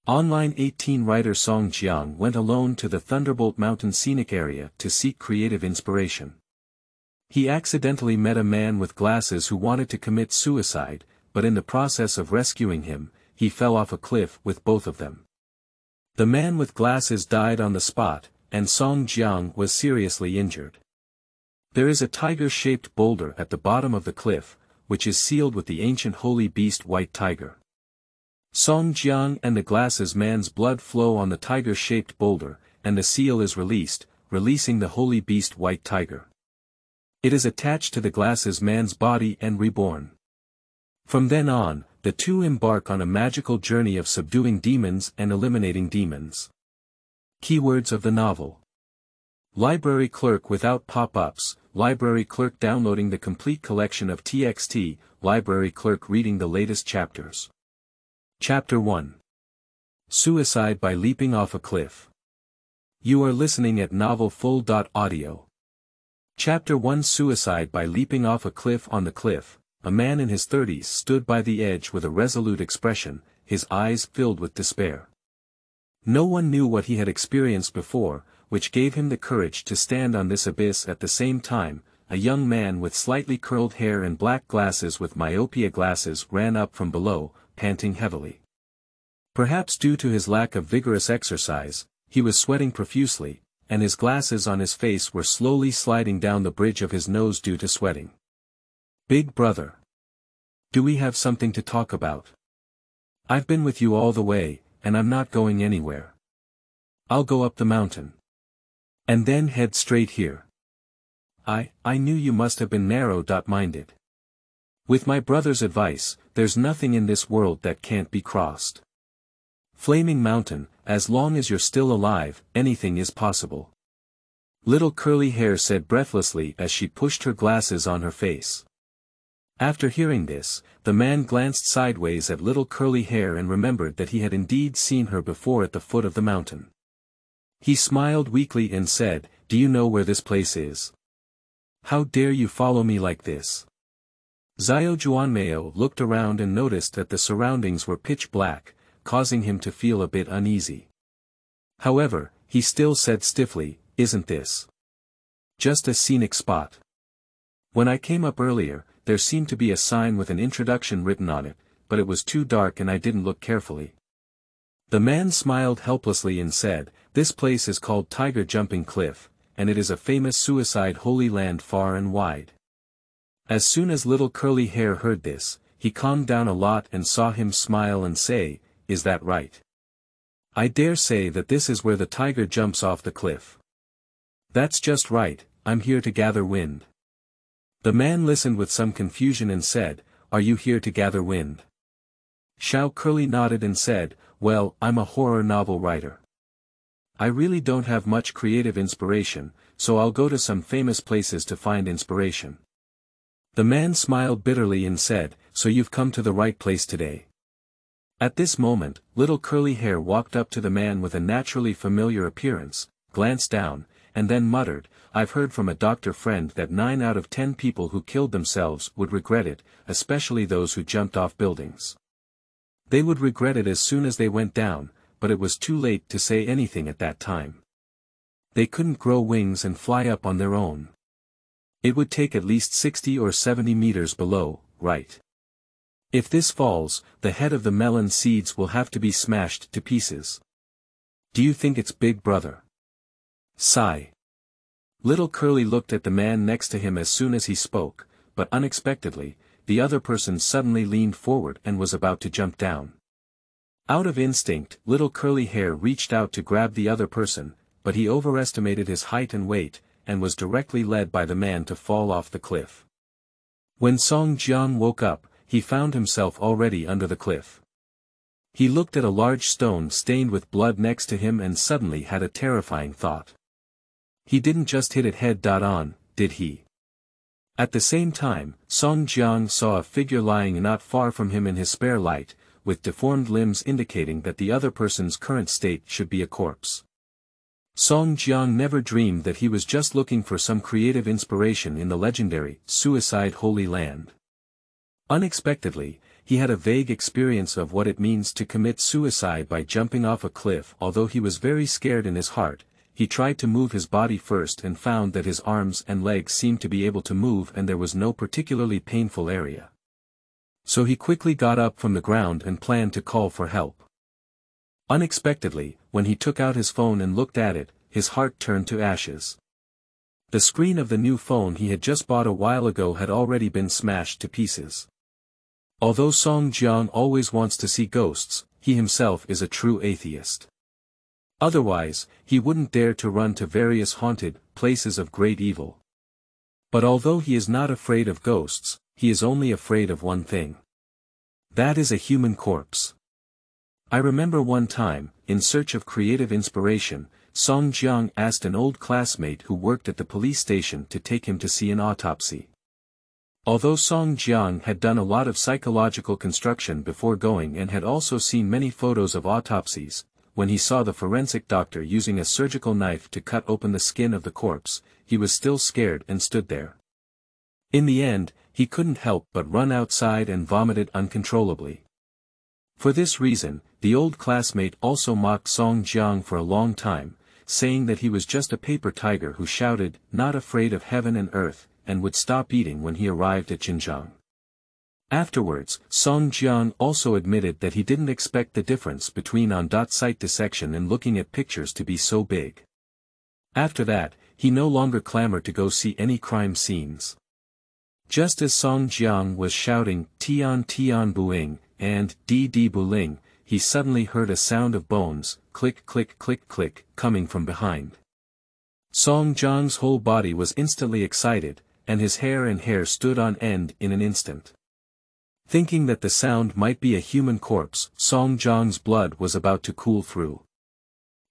Online 18 writer Song Jiang went alone to the Thunderbolt Mountain scenic area to seek creative inspiration. He accidentally met a man with glasses who wanted to commit suicide, but in the process of rescuing him, he fell off a cliff with both of them. The man with glasses died on the spot, and Song Jiang was seriously injured. There is a tiger-shaped boulder at the bottom of the cliff, which is sealed with the ancient holy beast white tiger. Song Jiang and the glasses man's blood flow on the tiger-shaped boulder, and the seal is released, releasing the holy beast white tiger. It is attached to the glasses man's body and reborn. From then on, the two embark on a magical journey of subduing demons and eliminating demons. Keywords of the novel. Library clerk without pop-ups, library clerk downloading the complete collection of TXT, library clerk reading the latest chapters. Chapter 1. Suicide by leaping off a cliff. You are listening at novelfull.audio. Chapter 1. Suicide by leaping off a cliff. On the cliff, a man in his 30s stood by the edge with a resolute expression, his eyes filled with despair. No one knew what he had experienced before, which gave him the courage to stand on this abyss. At the same time, a young man with slightly curled hair and black glasses with myopia glasses ran up from below, panting heavily. Perhaps due to his lack of vigorous exercise, he was sweating profusely, and his glasses on his face were slowly sliding down the bridge of his nose due to sweating. Big brother. Do we have something to talk about? I've been with you all the way, and I'm not going anywhere. I'll go up the mountain. And then head straight here. I knew you must have been narrow-minded. With my brother's advice, there's nothing in this world that can't be crossed. Flaming Mountain, as long as you're still alive, anything is possible. Little Curly Hair said breathlessly as she pushed her glasses on her face. After hearing this, the man glanced sideways at Little Curly Hair and remembered that he had indeed seen her before at the foot of the mountain. He smiled weakly and said, "Do you know where this place is? How dare you follow me like this?" Xiao Juanmeo looked around and noticed that the surroundings were pitch black, causing him to feel a bit uneasy. However, he still said stiffly, "Isn't this just a scenic spot? When I came up earlier, there seemed to be a sign with an introduction written on it, but it was too dark and I didn't look carefully." The man smiled helplessly and said, "This place is called Tiger Jumping Cliff, and it is a famous suicide holy land far and wide." As soon as Little Curly Hair heard this, he calmed down a lot and saw him smile and say, "Is that right? I dare say that this is where the tiger jumps off the cliff." "That's just right, I'm here to gather wind." The man listened with some confusion and said, "Are you here to gather wind?" Xiao Curly nodded and said, "Well, I'm a horror novel writer. I really don't have much creative inspiration, so I'll go to some famous places to find inspiration." The man smiled bitterly and said, "So you've come to the right place today." At this moment, Little Curly Hair walked up to the man with a naturally familiar appearance, glanced down, and then muttered, "I've heard from a doctor friend that 9 out of 10 people who killed themselves would regret it, especially those who jumped off buildings. They would regret it as soon as they went down, but it was too late to say anything at that time. They couldn't grow wings and fly up on their own. It would take at least 60 or 70 meters below, right? If this falls, the head of the melon seeds will have to be smashed to pieces. Do you think it's Big Brother?" Sigh. Little Curly looked at the man next to him as soon as he spoke, but unexpectedly, the other person suddenly leaned forward and was about to jump down. Out of instinct, Little Curly Hair reached out to grab the other person, but he overestimated his height and weight, and was directly led by the man to fall off the cliff. When Song Jiang woke up, he found himself already under the cliff. He looked at a large stone stained with blood next to him and suddenly had a terrifying thought. He didn't just hit it head-on, did he? At the same time, Song Jiang saw a figure lying not far from him in his spare light, with deformed limbs indicating that the other person's current state should be a corpse. Song Jiang never dreamed that he was just looking for some creative inspiration in the legendary, suicide holy land. Unexpectedly, he had a vague experience of what it means to commit suicide by jumping off a cliff. Although he was very scared in his heart, he tried to move his body first and found that his arms and legs seemed to be able to move and there was no particularly painful area. So he quickly got up from the ground and planned to call for help. Unexpectedly, when he took out his phone and looked at it, his heart turned to ashes. The screen of the new phone he had just bought a while ago had already been smashed to pieces. Although Song Jiang always wants to see ghosts, he himself is a true atheist. Otherwise, he wouldn't dare to run to various haunted places of great evil. But although he is not afraid of ghosts, he is only afraid of one thing. That is a human corpse. I remember one time, in search of creative inspiration, Song Jiang asked an old classmate who worked at the police station to take him to see an autopsy. Although Song Jiang had done a lot of psychological construction before going and had also seen many photos of autopsies, when he saw the forensic doctor using a surgical knife to cut open the skin of the corpse, he was still scared and stood there. In the end, he couldn't help but run outside and vomited uncontrollably. For this reason, the old classmate also mocked Song Jiang for a long time, saying that he was just a paper tiger who shouted, "Not afraid of heaven and earth," and would stop eating when he arrived at Xinjiang. Afterwards, Song Jiang also admitted that he didn't expect the difference between on-site dissection and looking at pictures to be so big. After that, he no longer clamored to go see any crime scenes. Just as Song Jiang was shouting, "Tian Tian Buing," and "Di Di Buling," he suddenly heard a sound of bones, click click click click, coming from behind. Song Jiang's whole body was instantly excited, and his hair stood on end in an instant. Thinking that the sound might be a human corpse, Song Jiang's blood was about to cool through.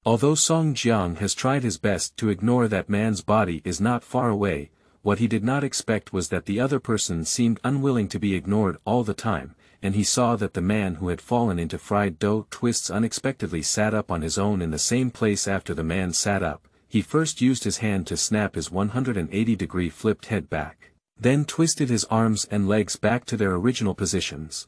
Although Song Jiang has tried his best to ignore that man's body is not far away, what he did not expect was that the other person seemed unwilling to be ignored all the time, and he saw that the man who had fallen into fried dough twists unexpectedly sat up on his own in the same place. After the man sat up, he first used his hand to snap his 180-degree flipped head back, then twisted his arms and legs back to their original positions.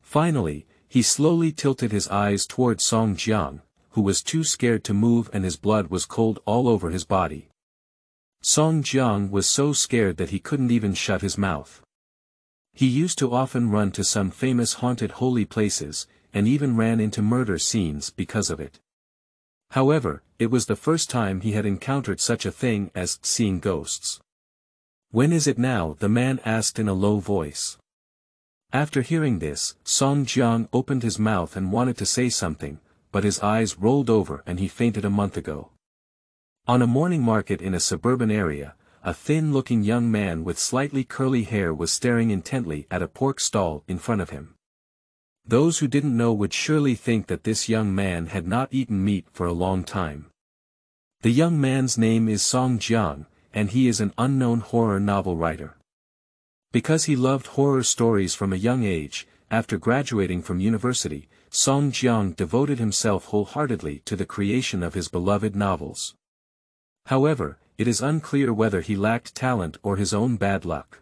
Finally, he slowly tilted his eyes toward Song Jiang, who was too scared to move and his blood was cold all over his body. Song Jiang was so scared that he couldn't even shut his mouth. He used to often run to some famous haunted holy places, and even ran into murder scenes because of it. However, it was the first time he had encountered such a thing as seeing ghosts. "When is it now?" the man asked in a low voice. After hearing this, Song Jiang opened his mouth and wanted to say something, but his eyes rolled over and he fainted a month ago. On a morning market in a suburban area, a thin-looking young man with slightly curly hair was staring intently at a pork stall in front of him. Those who didn't know would surely think that this young man had not eaten meat for a long time. The young man's name is Song Jiang, and he is an unknown horror novel writer. Because he loved horror stories from a young age, after graduating from university, Song Jiang devoted himself wholeheartedly to the creation of his beloved novels. However, it is unclear whether he lacked talent or his own bad luck.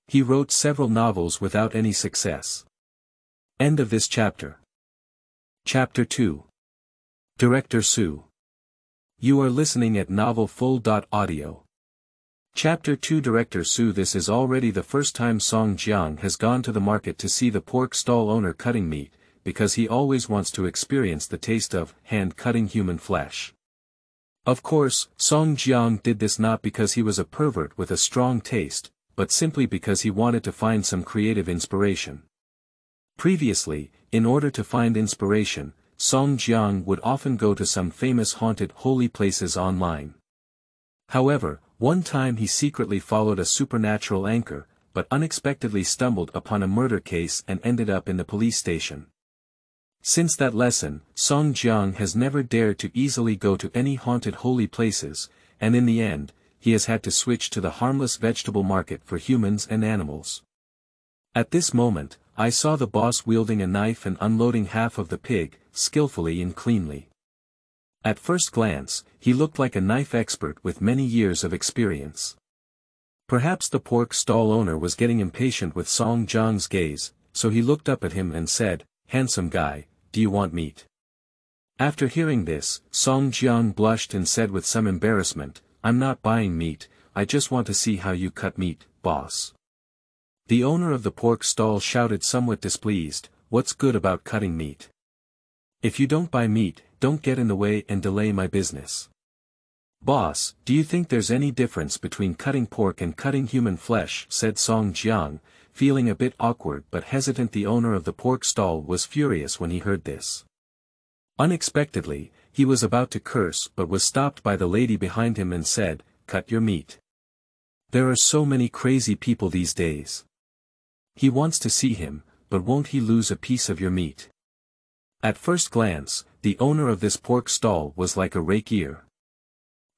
He wrote several novels without any success. End of this chapter. Chapter 2. Director Su. You are listening at novelfull.audio. Chapter 2. Director Su. This is already the first time Song Jiang has gone to the market to see the pork stall owner cutting meat, because he always wants to experience the taste of hand-cutting human flesh. Of course, Song Jiang did this not because he was a pervert with a strong taste, but simply because he wanted to find some creative inspiration. Previously, in order to find inspiration, Song Jiang would often go to some famous haunted holy places online. However, one time he secretly followed a supernatural anchor, but unexpectedly stumbled upon a murder case and ended up in the police station. Since that lesson, Song Jiang has never dared to easily go to any haunted holy places, and in the end, he has had to switch to the harmless vegetable market for humans and animals. At this moment, I saw the boss wielding a knife and unloading half of the pig, skillfully and cleanly. At first glance, he looked like a knife expert with many years of experience. Perhaps the pork stall owner was getting impatient with Song Jiang's gaze, so he looked up at him and said, "Handsome guy, do you want meat?" After hearing this, Song Jiang blushed and said with some embarrassment, "I'm not buying meat, I just want to see how you cut meat, boss." The owner of the pork stall shouted somewhat displeased, "What's good about cutting meat? If you don't buy meat, don't get in the way and delay my business." "Boss, do you think there's any difference between cutting pork and cutting human flesh?" said Song Jiang, feeling a bit awkward but hesitant. The owner of the pork stall was furious when he heard this. Unexpectedly, he was about to curse but was stopped by the lady behind him and said, "Cut your meat. There are so many crazy people these days. He wants to see him, but won't he lose a piece of your meat?" At first glance, the owner of this pork stall was like a rake ear.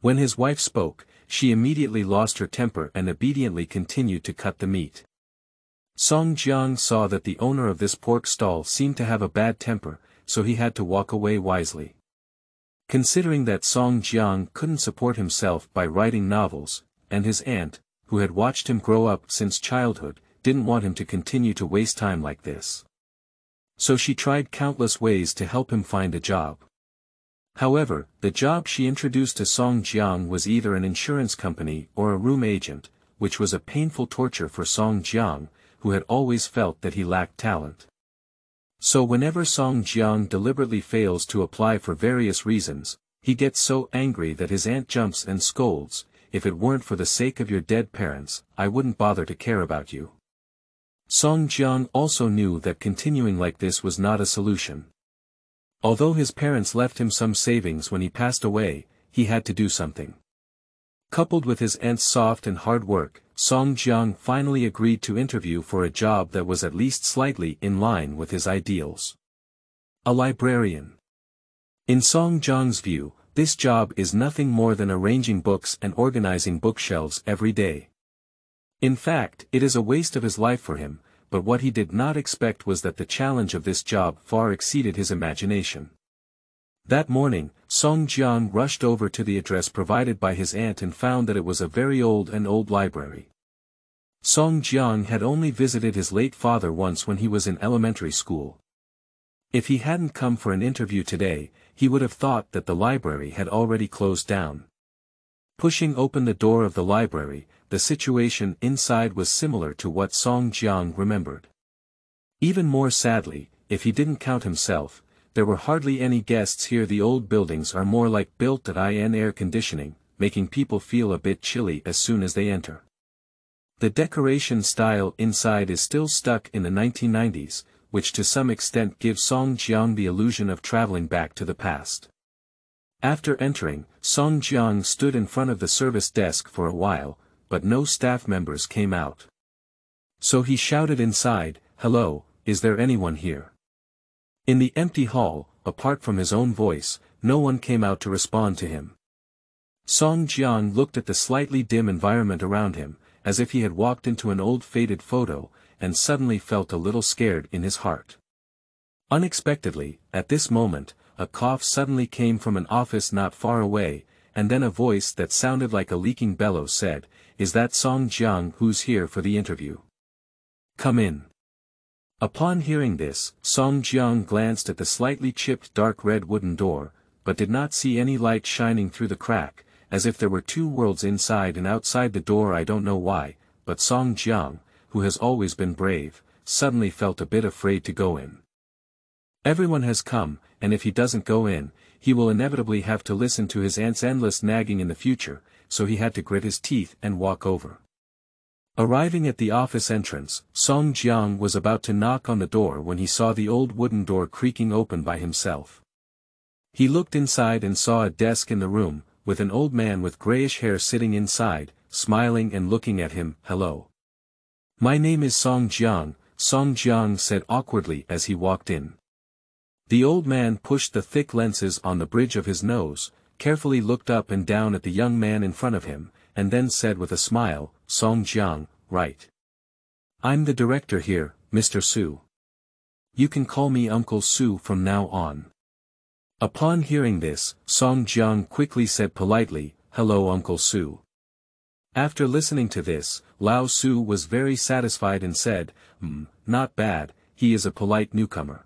When his wife spoke, she immediately lost her temper and obediently continued to cut the meat. Song Jiang saw that the owner of this pork stall seemed to have a bad temper, so he had to walk away wisely. Considering that Song Jiang couldn't support himself by writing novels, and his aunt, who had watched him grow up since childhood, didn't want him to continue to waste time like this. So she tried countless ways to help him find a job. However, the job she introduced to Song Jiang was either an insurance company or a room agent, which was a painful torture for Song Jiang, who had always felt that he lacked talent. So whenever Song Jiang deliberately fails to apply for various reasons, he gets so angry that his aunt jumps and scolds, "If it weren't for the sake of your dead parents, I wouldn't bother to care about you." Song Jiang also knew that continuing like this was not a solution. Although his parents left him some savings when he passed away, he had to do something. Coupled with his aunt's soft and hard work, Song Jiang finally agreed to interview for a job that was at least slightly in line with his ideals. A librarian. In Song Jiang's view, this job is nothing more than arranging books and organizing bookshelves every day. In fact, it is a waste of his life for him, but what he did not expect was that the challenge of this job far exceeded his imagination. That morning, Song Jiang rushed over to the address provided by his aunt and found that it was a very old library. Song Jiang had only visited his late father once when he was in elementary school. If he hadn't come for an interview today, he would have thought that the library had already closed down. Pushing open the door of the library, the situation inside was similar to what Song Jiang remembered. Even more sadly, if he didn't count himself, there were hardly any guests here. The old buildings are more like built-in air conditioning, making people feel a bit chilly as soon as they enter. The decoration style inside is still stuck in the 1990s, which to some extent gives Song Jiang the illusion of traveling back to the past. After entering, Song Jiang stood in front of the service desk for a while, but no staff members came out. So he shouted inside, "Hello, is there anyone here?" In the empty hall, apart from his own voice, no one came out to respond to him. Song Jiang looked at the slightly dim environment around him, as if he had walked into an old faded photo, and suddenly felt a little scared in his heart. Unexpectedly, at this moment, a cough suddenly came from an office not far away, and then a voice that sounded like a leaking bellow said, "Is that Song Jiang who's here for the interview? Come in." Upon hearing this, Song Jiang glanced at the slightly chipped dark red wooden door, but did not see any light shining through the crack, as if there were two worlds inside and outside the door. I don't know why, but Song Jiang, who has always been brave, suddenly felt a bit afraid to go in. Everyone has come, and if he doesn't go in, he will inevitably have to listen to his aunt's endless nagging in the future, so he had to grit his teeth and walk over. Arriving at the office entrance, Song Jiang was about to knock on the door when he saw the old wooden door creaking open by himself. He looked inside and saw a desk in the room, with an old man with grayish hair sitting inside, smiling and looking at him. "Hello. My name is Song Jiang," Song Jiang said awkwardly as he walked in. The old man pushed the thick lenses on the bridge of his nose, carefully looked up and down at the young man in front of him, and then said with a smile, "Song Jiang, right. I'm the director here, Mr. Su. You can call me Uncle Su from now on." Upon hearing this, Song Jiang quickly said politely, "Hello Uncle Su." After listening to this, Lao Su was very satisfied and said, Not bad, he is a polite newcomer.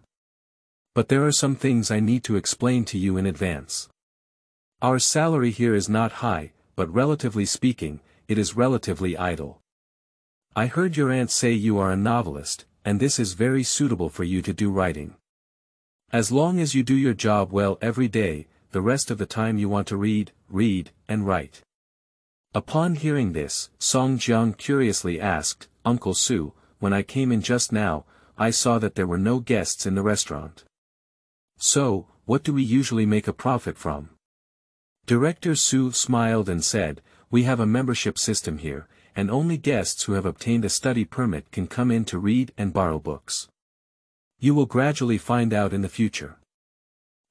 But there are some things I need to explain to you in advance. Our salary here is not high, but relatively speaking, it is relatively idle. I heard your aunt say you are a novelist, and this is very suitable for you to do writing. As long as you do your job well every day, the rest of the time you want to read, and write. Upon hearing this, Song Jiang curiously asked, Uncle Su, when I came in just now, I saw that there were no guests in the restaurant. So, what do we usually make a profit from? Director Su smiled and said, we have a membership system here, and only guests who have obtained a study permit can come in to read and borrow books. You will gradually find out in the future.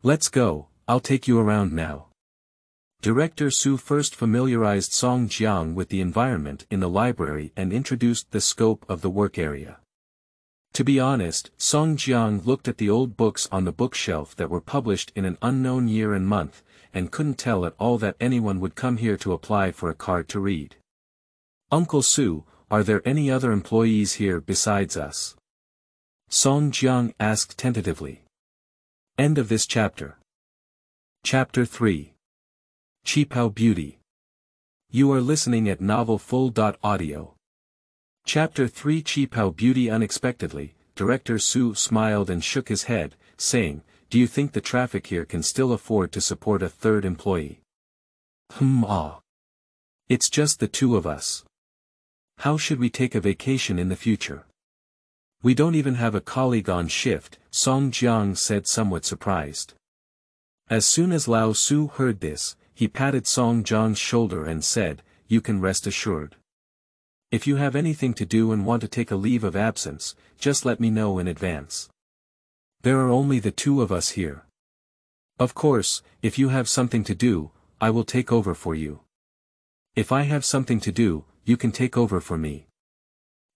Let's go, I'll take you around now. Director Su first familiarized Song Jiang with the environment in the library and introduced the scope of the work area. To be honest, Song Jiang looked at the old books on the bookshelf that were published in an unknown year and month, and couldn't tell at all that anyone would come here to apply for a card to read. Uncle Su, are there any other employees here besides us? Song Jiang asked tentatively. End of this chapter. Chapter 3. Qipao Beauty. You are listening at novelfull.audio. Chapter 3 Qipao Beauty. Unexpectedly, Director Su smiled and shook his head, saying, do you think the traffic here can still afford to support a third employee? It's just the two of us. How should we take a vacation in the future? We don't even have a colleague on shift, Song Jiang said somewhat surprised. As soon as Lao Su heard this, he patted Song Jiang's shoulder and said, you can rest assured. If you have anything to do and want to take a leave of absence, just let me know in advance. There are only the two of us here. Of course, if you have something to do, I will take over for you. If I have something to do, you can take over for me.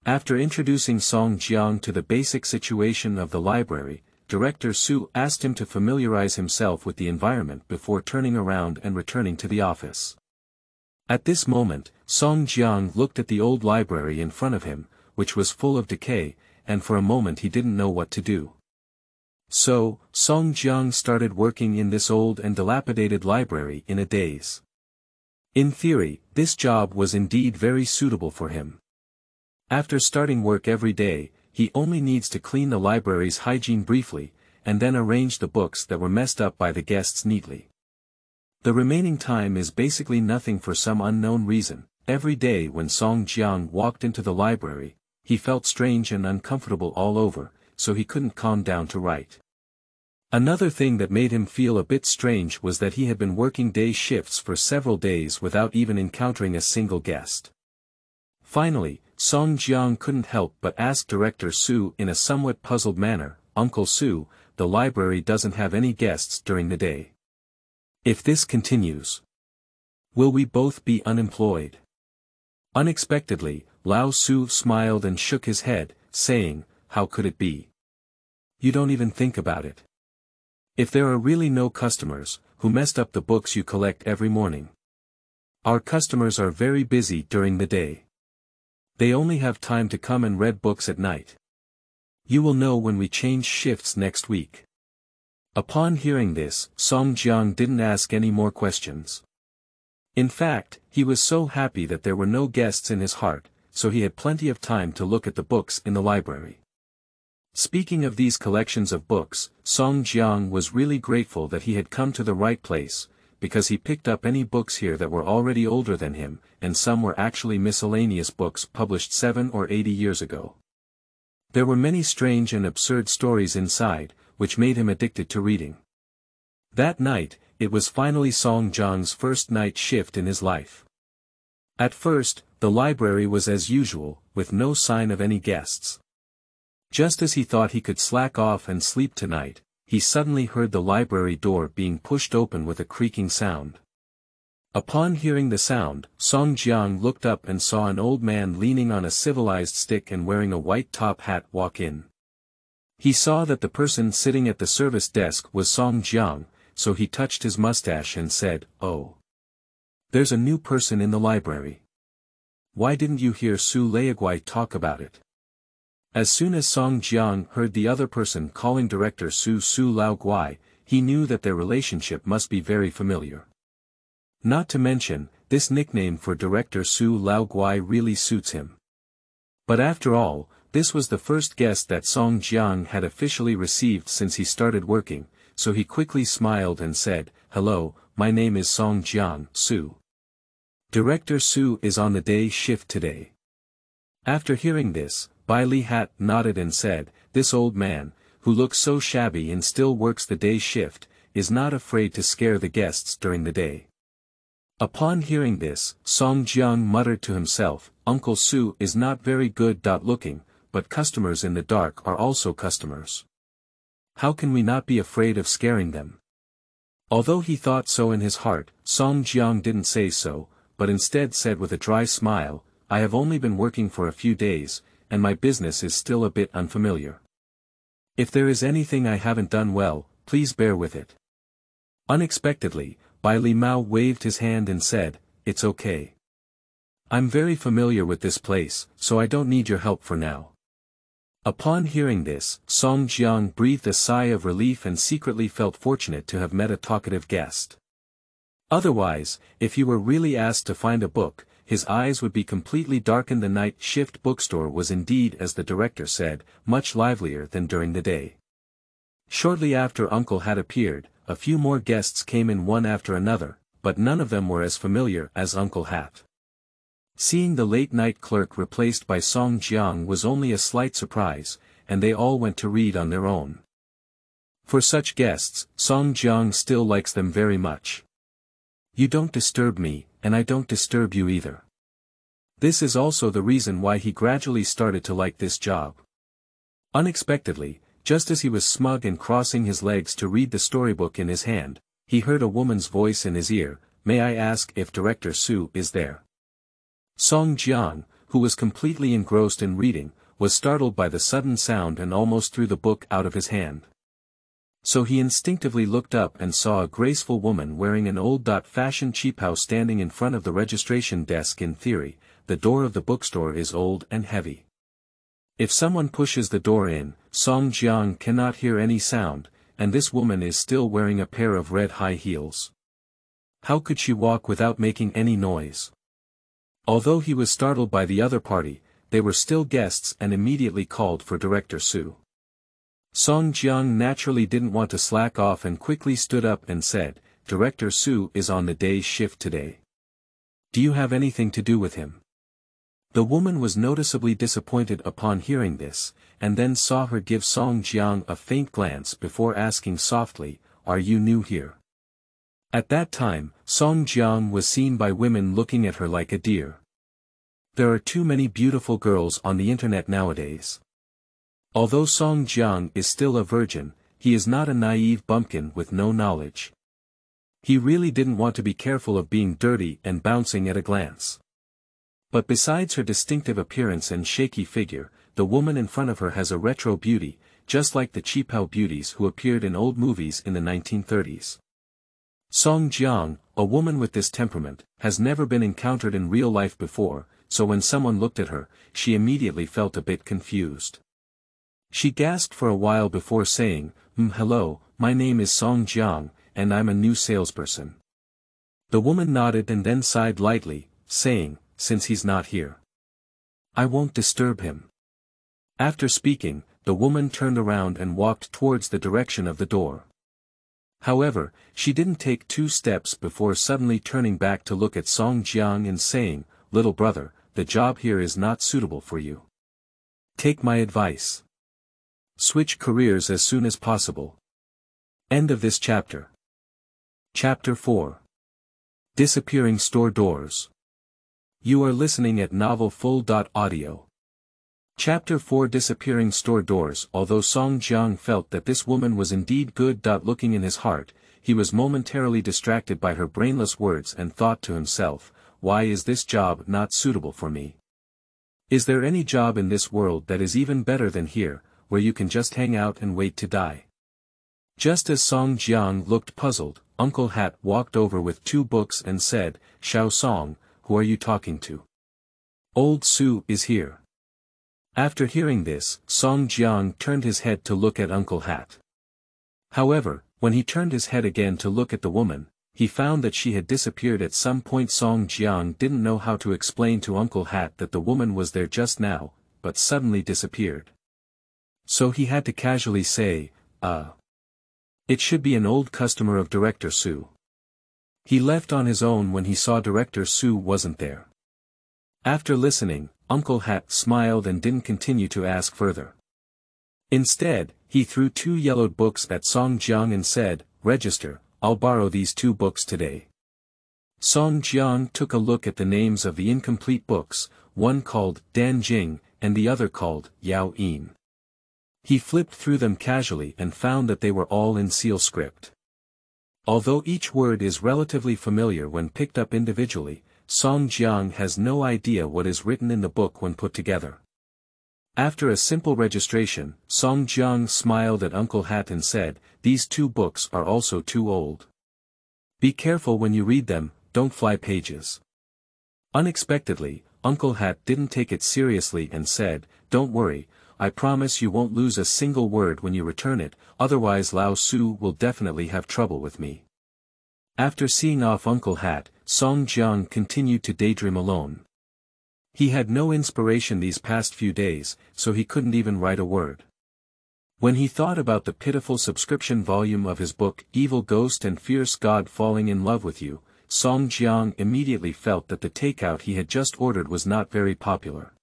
After introducing Song Jiang to the basic situation of the library, Director Su asked him to familiarize himself with the environment before turning around and returning to the office. At this moment, Song Jiang looked at the old library in front of him, which was full of decay, and for a moment he didn't know what to do. So, Song Jiang started working in this old and dilapidated library in a daze. In theory, this job was indeed very suitable for him. After starting work every day, he only needs to clean the library's hygiene briefly, and then arrange the books that were messed up by the guests neatly. The remaining time is basically nothing for some unknown reason. Every day when Song Jiang walked into the library, he felt strange and uncomfortable all over, so he couldn't calm down to write. Another thing that made him feel a bit strange was that he had been working day shifts for several days without even encountering a single guest. Finally, Song Jiang couldn't help but ask Director Su in a somewhat puzzled manner, Uncle Su, the library doesn't have any guests during the day. If this continues, will we both be unemployed? Unexpectedly, Lao Su smiled and shook his head, saying, how could it be? You don't even think about it. If there are really no customers, who messed up the books you collect every morning? Our customers are very busy during the day. They only have time to come and read books at night. You will know when we change shifts next week. Upon hearing this, Song Jiang didn't ask any more questions. In fact, he was so happy that there were no guests in his heart, so he had plenty of time to look at the books in the library. Speaking of these collections of books, Song Jiang was really grateful that he had come to the right place, because he picked up any books here that were already older than him, and some were actually miscellaneous books published 7 or 80 years ago. There were many strange and absurd stories inside, which made him addicted to reading. That night, it was finally Song Jiang's first night shift in his life. At first, the library was as usual, with no sign of any guests. Just as he thought he could slack off and sleep tonight, he suddenly heard the library door being pushed open with a creaking sound. Upon hearing the sound, Song Jiang looked up and saw an old man leaning on a civilized stick and wearing a white top hat walk in. He saw that the person sitting at the service desk was Song Jiang, so he touched his mustache and said, "Oh. There's a new person in the library. Why didn't you hear Su Leaguai talk about it?" As soon as Song Jiang heard the other person calling director Su Lao Guai, he knew that their relationship must be very familiar. Not to mention, this nickname for director Su Lao Guai really suits him. But after all, this was the first guest that Song Jiang had officially received since he started working, so he quickly smiled and said, "Hello, my name is Song Jiang, Su. Director Su is on the day shift today." After hearing this, Bai Li Hat nodded and said, "This old man, who looks so shabby and still works the day shift, is not afraid to scare the guests during the day." Upon hearing this, Song Jiang muttered to himself, "Uncle Su is not very good looking, but customers in the dark are also customers. How can we not be afraid of scaring them?" Although he thought so in his heart, Song Jiang didn't say so, but instead said with a dry smile, "I have only been working for a few days, and my business is still a bit unfamiliar. If there is anything I haven't done well, please bear with it." Unexpectedly, Bai Li Mao waved his hand and said, "It's okay. I'm very familiar with this place, so I don't need your help for now." Upon hearing this, Song Jiang breathed a sigh of relief and secretly felt fortunate to have met a talkative guest. Otherwise, if he were really asked to find a book, his eyes would be completely darkened. The night shift bookstore was indeed, as the director said, much livelier than during the day. Shortly after Uncle had appeared, a few more guests came in one after another, but none of them were as familiar as Uncle Hat. Seeing the late-night clerk replaced by Song Jiang was only a slight surprise, and they all went to read on their own. For such guests, Song Jiang still likes them very much. "You don't disturb me, and I don't disturb you either." This is also the reason why he gradually started to like this job. Unexpectedly, just as he was smug and crossing his legs to read the storybook in his hand, he heard a woman's voice in his ear, "May I ask if Director Su is there?" Song Jiang, who was completely engrossed in reading, was startled by the sudden sound and almost threw the book out of his hand. So he instinctively looked up and saw a graceful woman wearing an old-fashioned Qipao standing in front of the registration desk. In theory, the door of the bookstore is old and heavy. If someone pushes the door in, Song Jiang cannot hear any sound, and this woman is still wearing a pair of red high heels. How could she walk without making any noise? Although he was startled by the other party, they were still guests and immediately called for Director Su. Song Jiang naturally didn't want to slack off and quickly stood up and said, "Director Su is on the day shift today. Do you have anything to do with him?" The woman was noticeably disappointed upon hearing this, and then saw her give Song Jiang a faint glance before asking softly, "Are you new here?" At that time, Song Jiang was seen by women looking at her like a deer. There are too many beautiful girls on the internet nowadays. Although Song Jiang is still a virgin, he is not a naive bumpkin with no knowledge. He really didn't want to be careful of being dirty and bouncing at a glance. But besides her distinctive appearance and shaky figure, the woman in front of her has a retro beauty, just like the Qipao beauties who appeared in old movies in the 1930s. Song Jiang, a woman with this temperament, has never been encountered in real life before, so when someone looked at her, she immediately felt a bit confused. She gasped for a while before saying, "Hello, my name is Song Jiang, and I'm a new salesperson." The woman nodded and then sighed lightly, saying, "Since he's not here, I won't disturb him." After speaking, the woman turned around and walked towards the direction of the door. However, she didn't take 2 steps before suddenly turning back to look at Song Jiang and saying, "Little brother, the job here is not suitable for you. Take my advice. Switch careers as soon as possible." End of this chapter. Chapter 4. Disappearing Store Doors. You are listening at novelfull.audio. Chapter 4. Disappearing Store Doors. Although Song Jiang felt that this woman was indeed good looking in his heart, he was momentarily distracted by her brainless words and thought to himself, "Why is this job not suitable for me? Is there any job in this world that is even better than here, where you can just hang out and wait to die?" Just as Song Jiang looked puzzled, Uncle Hat walked over with 2 books and said, "Xiao Song, who are you talking to? Old Su is here." After hearing this, Song Jiang turned his head to look at Uncle Hat. However, when he turned his head again to look at the woman, he found that she had disappeared at some point. Song Jiang didn't know how to explain to Uncle Hat that the woman was there just now, but suddenly disappeared. So he had to casually say, it should be an old customer of Director Su. He left on his own when he saw Director Su wasn't there. After listening, Uncle Hat smiled and didn't continue to ask further. Instead, he threw 2 yellowed books at Song Jiang and said, "Register, I'll borrow these 2 books today." Song Jiang took a look at the names of the incomplete books, one called Dan Jing, and the other called Yao Yin. He flipped through them casually and found that they were all in seal script. Although each word is relatively familiar when picked up individually, Song Jiang has no idea what is written in the book when put together. After a simple registration, Song Jiang smiled at Uncle Hat and said, "These 2 books are also too old. Be careful when you read them, don't fly pages." Unexpectedly, Uncle Hat didn't take it seriously and said, "Don't worry, I promise you won't lose a single word when you return it, otherwise Lao Su will definitely have trouble with me." After seeing off Uncle Hat, Song Jiang continued to daydream alone. He had no inspiration these past few days, so he couldn't even write a word. When he thought about the pitiful subscription volume of his book Evil Ghost and Fierce God Falling in Love with You, Song Jiang immediately felt that the takeout he had just ordered was not very popular.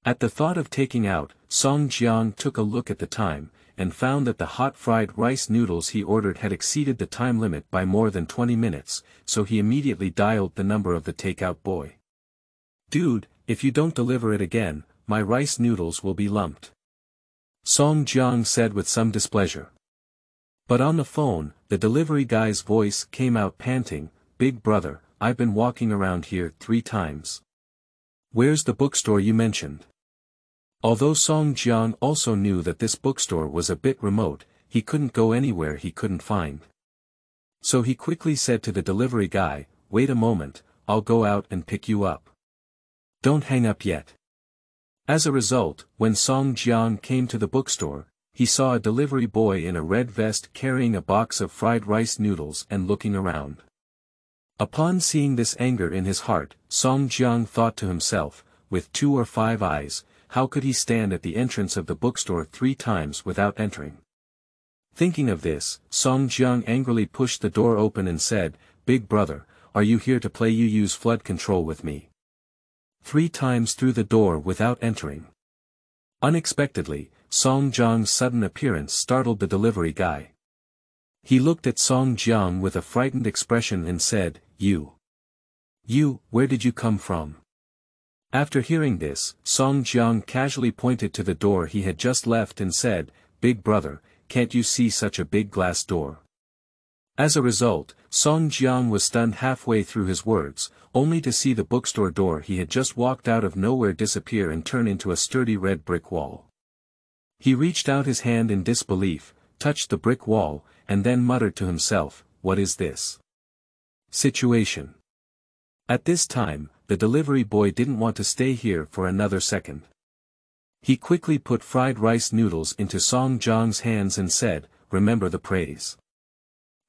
At the thought of taking out, Song Jiang took a look at the time, and found that the hot fried rice noodles he ordered had exceeded the time limit by more than 20 minutes, so he immediately dialed the number of the takeout boy. "Dude, if you don't deliver it again, my rice noodles will be lumped," Song Jiang said with some displeasure. But on the phone, the delivery guy's voice came out panting, "Big brother, I've been walking around here 3 times. Where's the bookstore you mentioned?" Although Song Jiang also knew that this bookstore was a bit remote, he couldn't go anywhere he couldn't find. So he quickly said to the delivery guy, "Wait a moment, I'll go out and pick you up. Don't hang up yet." As a result, when Song Jiang came to the bookstore, he saw a delivery boy in a red vest carrying a box of fried rice noodles and looking around. Upon seeing this anger in his heart, Song Jiang thought to himself, with 2 or 5 eyes, how could he stand at the entrance of the bookstore 3 times without entering? Thinking of this, Song Jiang angrily pushed the door open and said, "Big brother, are you here to play you use flood control with me?" 3 times through the door without entering. Unexpectedly, Song Jiang's sudden appearance startled the delivery guy. He looked at Song Jiang with a frightened expression and said, You, where did you come from?" After hearing this, Song Jiang casually pointed to the door he had just left and said, "Big brother, can't you see such a big glass door?" As a result, Song Jiang was stunned halfway through his words, only to see the bookstore door he had just walked out of nowhere disappear and turn into a sturdy red brick wall. He reached out his hand in disbelief, touched the brick wall, and then muttered to himself, "What is this situation?" At this time, the delivery boy didn't want to stay here for another second. He quickly put fried rice noodles into Song Jiang's hands and said, "Remember the praise."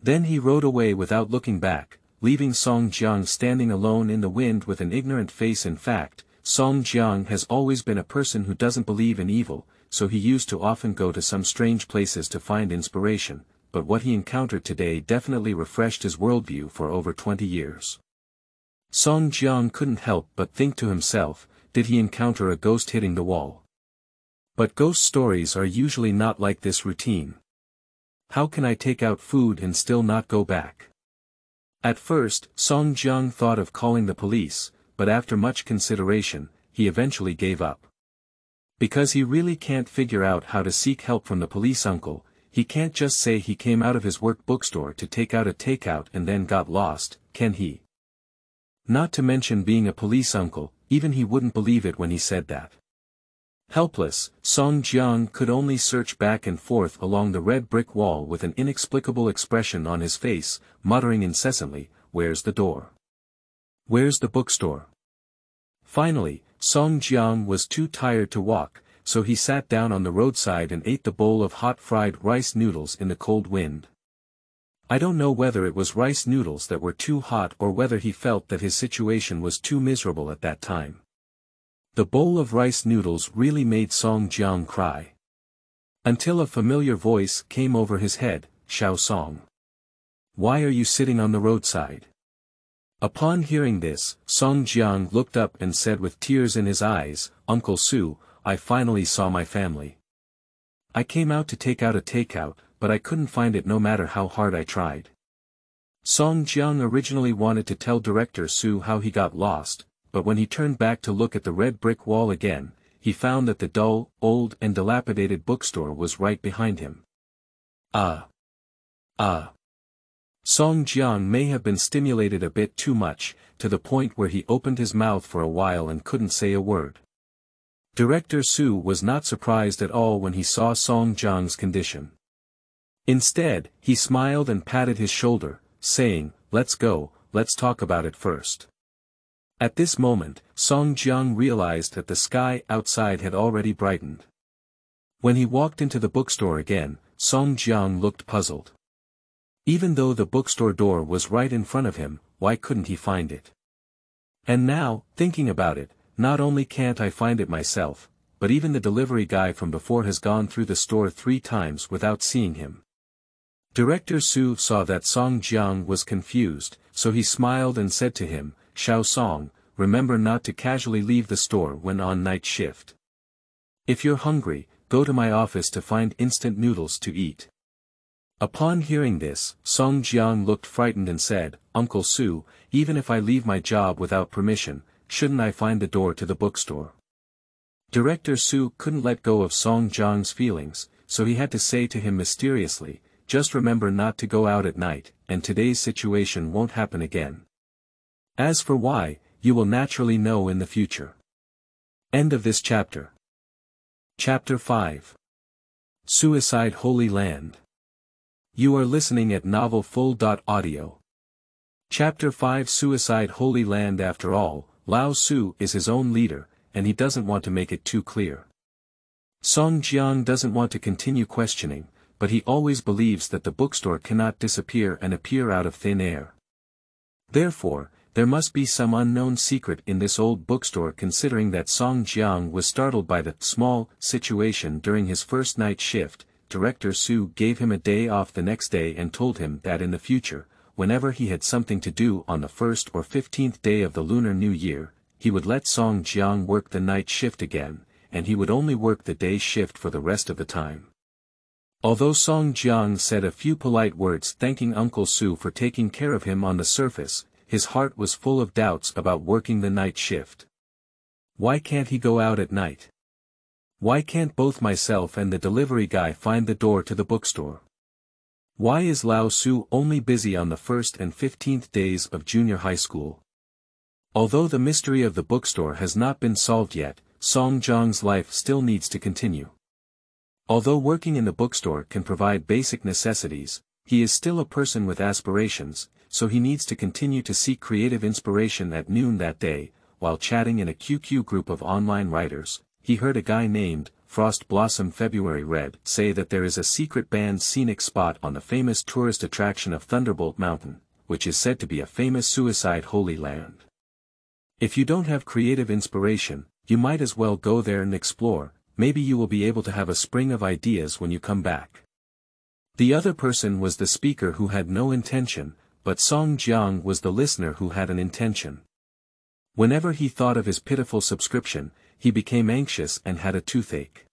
Then he rode away without looking back, leaving Song Jiang standing alone in the wind with an ignorant face. In fact, Song Jiang has always been a person who doesn't believe in evil, so he used to often go to some strange places to find inspiration, but what he encountered today definitely refreshed his worldview for over 20 years. Song Jiang couldn't help but think to himself, did he encounter a ghost hitting the wall? But ghost stories are usually not like this routine. How can I take out food and still not go back? At first, Song Jiang thought of calling the police, but after much consideration, he eventually gave up. Because he really can't figure out how to seek help from the police uncle, he can't just say he came out of his work bookstore to take out a takeout and then got lost, can he? Not to mention being a police uncle, even he wouldn't believe it when he said that. Helpless, Song Jiang could only search back and forth along the red brick wall with an inexplicable expression on his face, muttering incessantly, "Where's the door? Where's the bookstore?" Finally, Song Jiang was too tired to walk, so he sat down on the roadside and ate the bowl of hot fried rice noodles in the cold wind. I don't know whether it was rice noodles that were too hot or whether he felt that his situation was too miserable at that time. The bowl of rice noodles really made Song Jiang cry. Until a familiar voice came over his head, "Xiao Song. Why are you sitting on the roadside?" Upon hearing this, Song Jiang looked up and said with tears in his eyes, "Uncle Su, I finally saw my family. I came out to take out a takeout, but I couldn't find it no matter how hard I tried." Song Jiang originally wanted to tell Director Su how he got lost, but when he turned back to look at the red brick wall again, he found that the dull, old and dilapidated bookstore was right behind him. Song Jiang may have been stimulated a bit too much, to the point where he opened his mouth for a while and couldn't say a word. Director Su was not surprised at all when he saw Song Jiang's condition. Instead, he smiled and patted his shoulder, saying, "Let's go, let's talk about it first." At this moment, Song Jiang realized that the sky outside had already brightened. When he walked into the bookstore again, Song Jiang looked puzzled. Even though the bookstore door was right in front of him, why couldn't he find it? And now, thinking about it, not only can't I find it myself, but even the delivery guy from before has gone through the store 3 times without seeing him. Director Su saw that Song Jiang was confused, so he smiled and said to him, "Xiao Song, remember not to casually leave the store when on night shift. If you're hungry, go to my office to find instant noodles to eat." Upon hearing this, Song Jiang looked frightened and said, "Uncle Su, even if I leave my job without permission, shouldn't I find the door to the bookstore?" Director Su couldn't let go of Song Jiang's feelings, so he had to say to him mysteriously, "Just remember not to go out at night, and today's situation won't happen again. As for why, you will naturally know in the future." End of this chapter. Chapter 5. Suicide Holy Land. You are listening at novelfull.audio. Chapter 5. Suicide Holy Land. After all, Lao Su is his own leader, and he doesn't want to make it too clear. Song Jiang doesn't want to continue questioning, but he always believes that the bookstore cannot disappear and appear out of thin air. Therefore, there must be some unknown secret in this old bookstore. Considering that Song Jiang was startled by the small situation during his first night shift, Director Su gave him a day off the next day and told him that in the future, whenever he had something to do on the 1st or 15th day of the Lunar New Year, he would let Song Jiang work the night shift again, and he would only work the day shift for the rest of the time. Although Song Jiang said a few polite words thanking Uncle Su for taking care of him on the surface, his heart was full of doubts about working the night shift. Why can't he go out at night? Why can't both myself and the delivery guy find the door to the bookstore? Why is Lao Su only busy on the 1st and 15th days of junior high school? Although the mystery of the bookstore has not been solved yet, Song Jiang's life still needs to continue. Although working in the bookstore can provide basic necessities, he is still a person with aspirations, so he needs to continue to seek creative inspiration. At noon that day, while chatting in a QQ group of online writers, he heard a guy named Frost Blossom February Red say that there is a secret banned scenic spot on the famous tourist attraction of Thunderbolt Mountain, which is said to be a famous suicide holy land. If you don't have creative inspiration, you might as well go there and explore. Maybe you will be able to have a spring of ideas when you come back. The other person was the speaker who had no intention, but Song Jiang was the listener who had an intention. Whenever he thought of his pitiful subscription, he became anxious and had a toothache.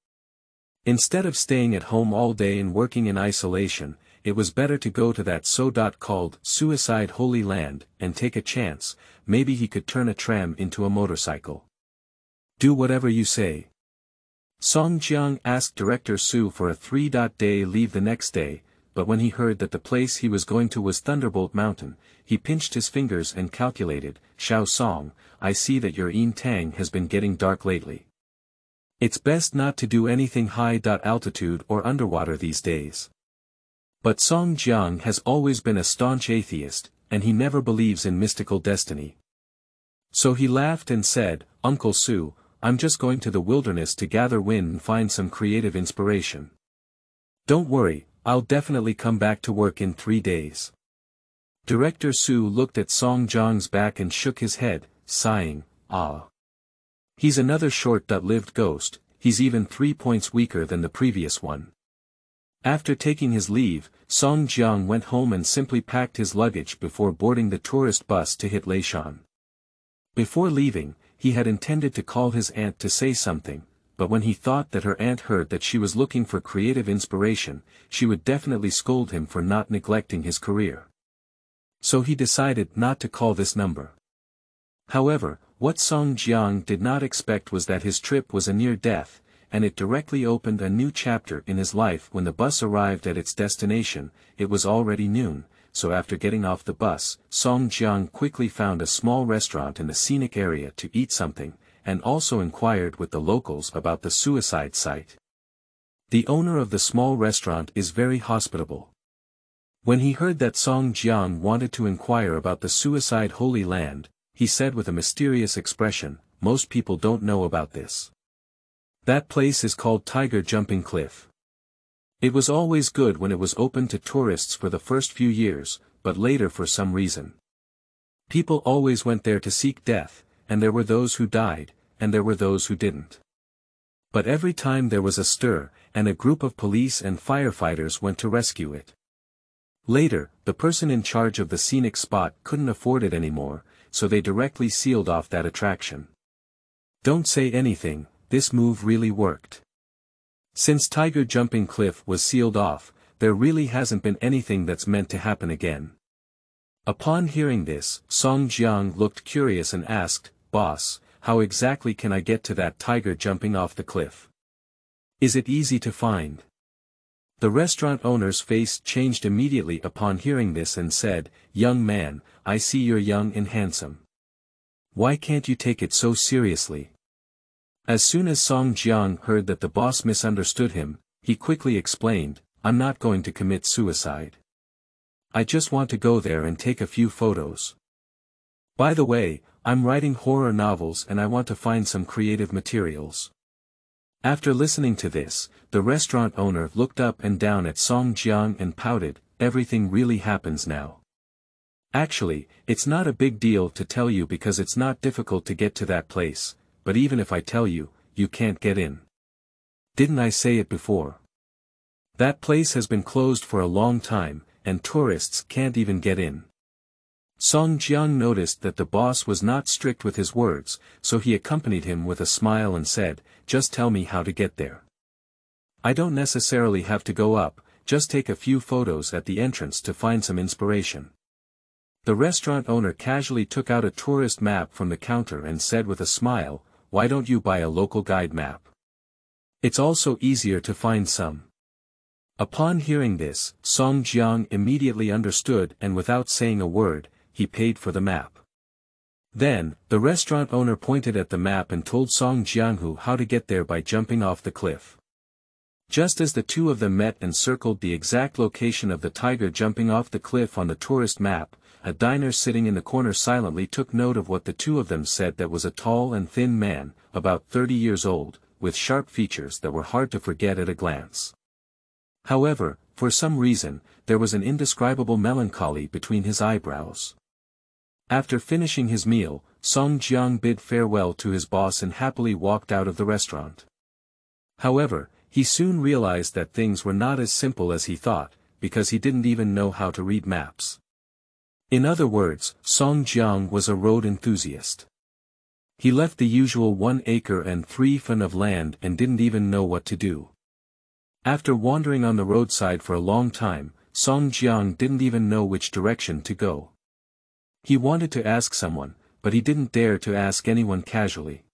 Instead of staying at home all day and working in isolation, it was better to go to that so-called suicide holy land and take a chance. Maybe he could turn a tram into a motorcycle. Do whatever you say. Song Jiang asked Director Su for a 3-day leave the next day, but when he heard that the place he was going to was Thunderbolt Mountain, he pinched his fingers and calculated, "Xiao Song, I see that your yin tang has been getting dark lately. It's best not to do anything high altitude or underwater these days." But Song Jiang has always been a staunch atheist, and he never believes in mystical destiny. So he laughed and said, "Uncle Su, I'm just going to the wilderness to gather wind and find some creative inspiration. Don't worry, I'll definitely come back to work in 3 days." Director Su looked at Song Jiang's back and shook his head, sighing, "Ah. He's another short-lived ghost, he's even 3 points weaker than the previous one." After taking his leave, Song Jiang went home and simply packed his luggage before boarding the tourist bus to hit Leishan. Before leaving, he had intended to call his aunt to say something, but when he thought that her aunt heard that she was looking for creative inspiration, she would definitely scold him for not neglecting his career. So he decided not to call this number. However, what Song Jiang did not expect was that his trip was a near death, and it directly opened a new chapter in his life. When the bus arrived at its destination, it was already noon, so after getting off the bus, Song Jiang quickly found a small restaurant in the scenic area to eat something, and also inquired with the locals about the suicide site. The owner of the small restaurant is very hospitable. When he heard that Song Jiang wanted to inquire about the suicide holy land, he said with a mysterious expression, "Most people don't know about this. That place is called Tiger Jumping Cliff. It was always good when it was open to tourists for the first few years, but later for some reason. People always went there to seek death, and there were those who died, and there were those who didn't. But every time there was a stir, and a group of police and firefighters went to rescue it. Later, the person in charge of the scenic spot couldn't afford it anymore, so they directly sealed off that attraction. Don't say anything, this move really worked. Since Tiger Jumping Cliff was sealed off, there really hasn't been anything that's meant to happen again." Upon hearing this, Song Jiang looked curious and asked, "Boss, how exactly can I get to that tiger jumping off the cliff? Is it easy to find?" The restaurant owner's face changed immediately upon hearing this and said, "Young man, I see you're young and handsome. Why can't you take it so seriously?" As soon as Song Jiang heard that the boss misunderstood him, he quickly explained, "I'm not going to commit suicide. I just want to go there and take a few photos. By the way, I'm writing horror novels and I want to find some creative materials." After listening to this, the restaurant owner looked up and down at Song Jiang and pouted, "Everything really happens now. Actually, it's not a big deal to tell you because it's not difficult to get to that place, but even if I tell you, you can't get in. Didn't I say it before? That place has been closed for a long time, and tourists can't even get in." Song Jiang noticed that the boss was not strict with his words, so he accompanied him with a smile and said, "Just tell me how to get there. I don't necessarily have to go up, just take a few photos at the entrance to find some inspiration." The restaurant owner casually took out a tourist map from the counter and said with a smile, "Why don't you buy a local guide map? It's also easier to find some." Upon hearing this, Song Jiang immediately understood and without saying a word, he paid for the map. Then, the restaurant owner pointed at the map and told Song Jiang how to get there by jumping off the cliff. Just as the two of them met and circled the exact location of the tiger jumping off the cliff on the tourist map, a diner sitting in the corner silently took note of what the two of them said. That was a tall and thin man, about 30 years old, with sharp features that were hard to forget at a glance. However, for some reason, there was an indescribable melancholy between his eyebrows. After finishing his meal, Song Jiang bid farewell to his boss and happily walked out of the restaurant. However, he soon realized that things were not as simple as he thought, because he didn't even know how to read maps. In other words, Song Jiang was a road enthusiast. He left the usual 1 acre and 3 fen of land and didn't even know what to do. After wandering on the roadside for a long time, Song Jiang didn't even know which direction to go. He wanted to ask someone, but he didn't dare to ask anyone casually.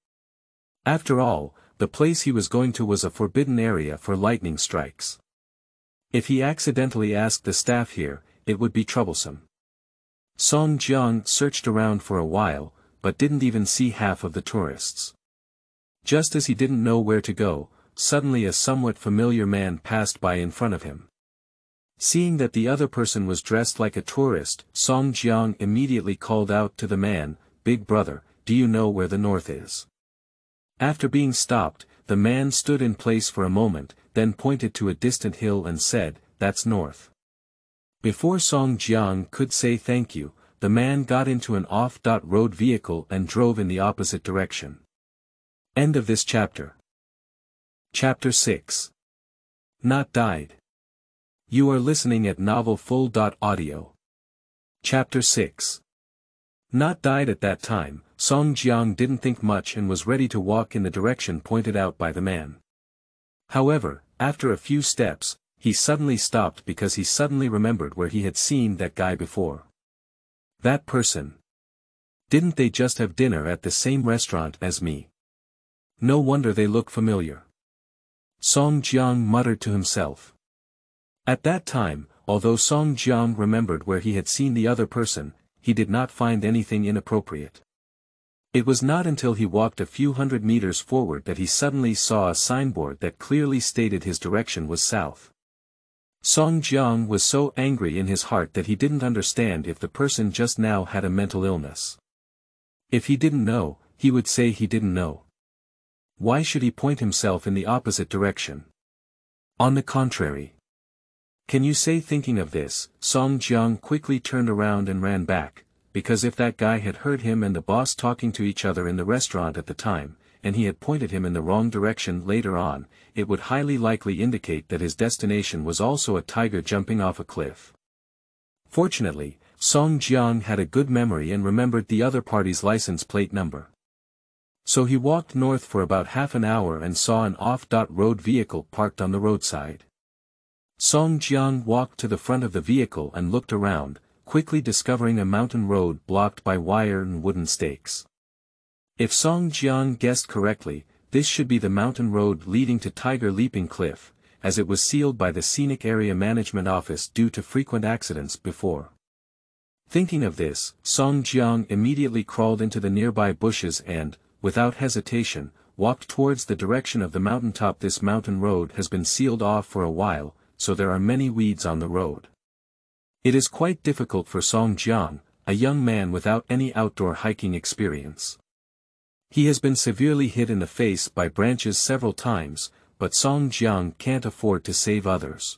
After all, the place he was going to was a forbidden area for lightning strikes. If he accidentally asked the staff here, it would be troublesome. Song Jiang searched around for a while, but didn't even see half of the tourists. Just as he didn't know where to go, suddenly a somewhat familiar man passed by in front of him. Seeing that the other person was dressed like a tourist, Song Jiang immediately called out to the man, "Big brother, "Do you know where the north is?" After being stopped, the man stood in place for a moment, then pointed to a distant hill and said, "That's north." Before Song Jiang could say thank you, the man got into an off-road vehicle and drove in the opposite direction. End of this chapter. Chapter 6. Not died. You are listening at novelfull.audio. Chapter 6. Not died. At that time, Song Jiang didn't think much and was ready to walk in the direction pointed out by the man. However, after a few steps, he suddenly stopped because he suddenly remembered where he had seen that guy before. That person. Didn't they just have dinner at the same restaurant as me? No wonder they look familiar. Song Jiang muttered to himself. At that time, although Song Jiang remembered where he had seen the other person, he did not find anything inappropriate. It was not until he walked a few hundred meters forward that he suddenly saw a signboard that clearly stated his direction was south. Song Jiang was so angry in his heart that he didn't understand if the person just now had a mental illness. If he didn't know, he would say he didn't know. Why should he point himself in the opposite direction? On the contrary. Can you say? Thinking of this, Song Jiang quickly turned around and ran back, because if that guy had heard him and the boss talking to each other in the restaurant at the time, and he had pointed him in the wrong direction later on, it would highly likely indicate that his destination was also a tiger jumping off a cliff. Fortunately, Song Jiang had a good memory and remembered the other party's license plate number. So he walked north for about half an hour and saw an off-road vehicle parked on the roadside. Song Jiang walked to the front of the vehicle and looked around, quickly discovering a mountain road blocked by wire and wooden stakes. If Song Jiang guessed correctly, this should be the mountain road leading to Tiger Leaping Cliff, as it was sealed by the Scenic Area Management Office due to frequent accidents before. Thinking of this, Song Jiang immediately crawled into the nearby bushes and, without hesitation, walked towards the direction of the mountaintop. This mountain road has been sealed off for a while, so there are many weeds on the road. It is quite difficult for Song Jiang, a young man without any outdoor hiking experience. He has been severely hit in the face by branches several times, but Song Jiang can't afford to save others.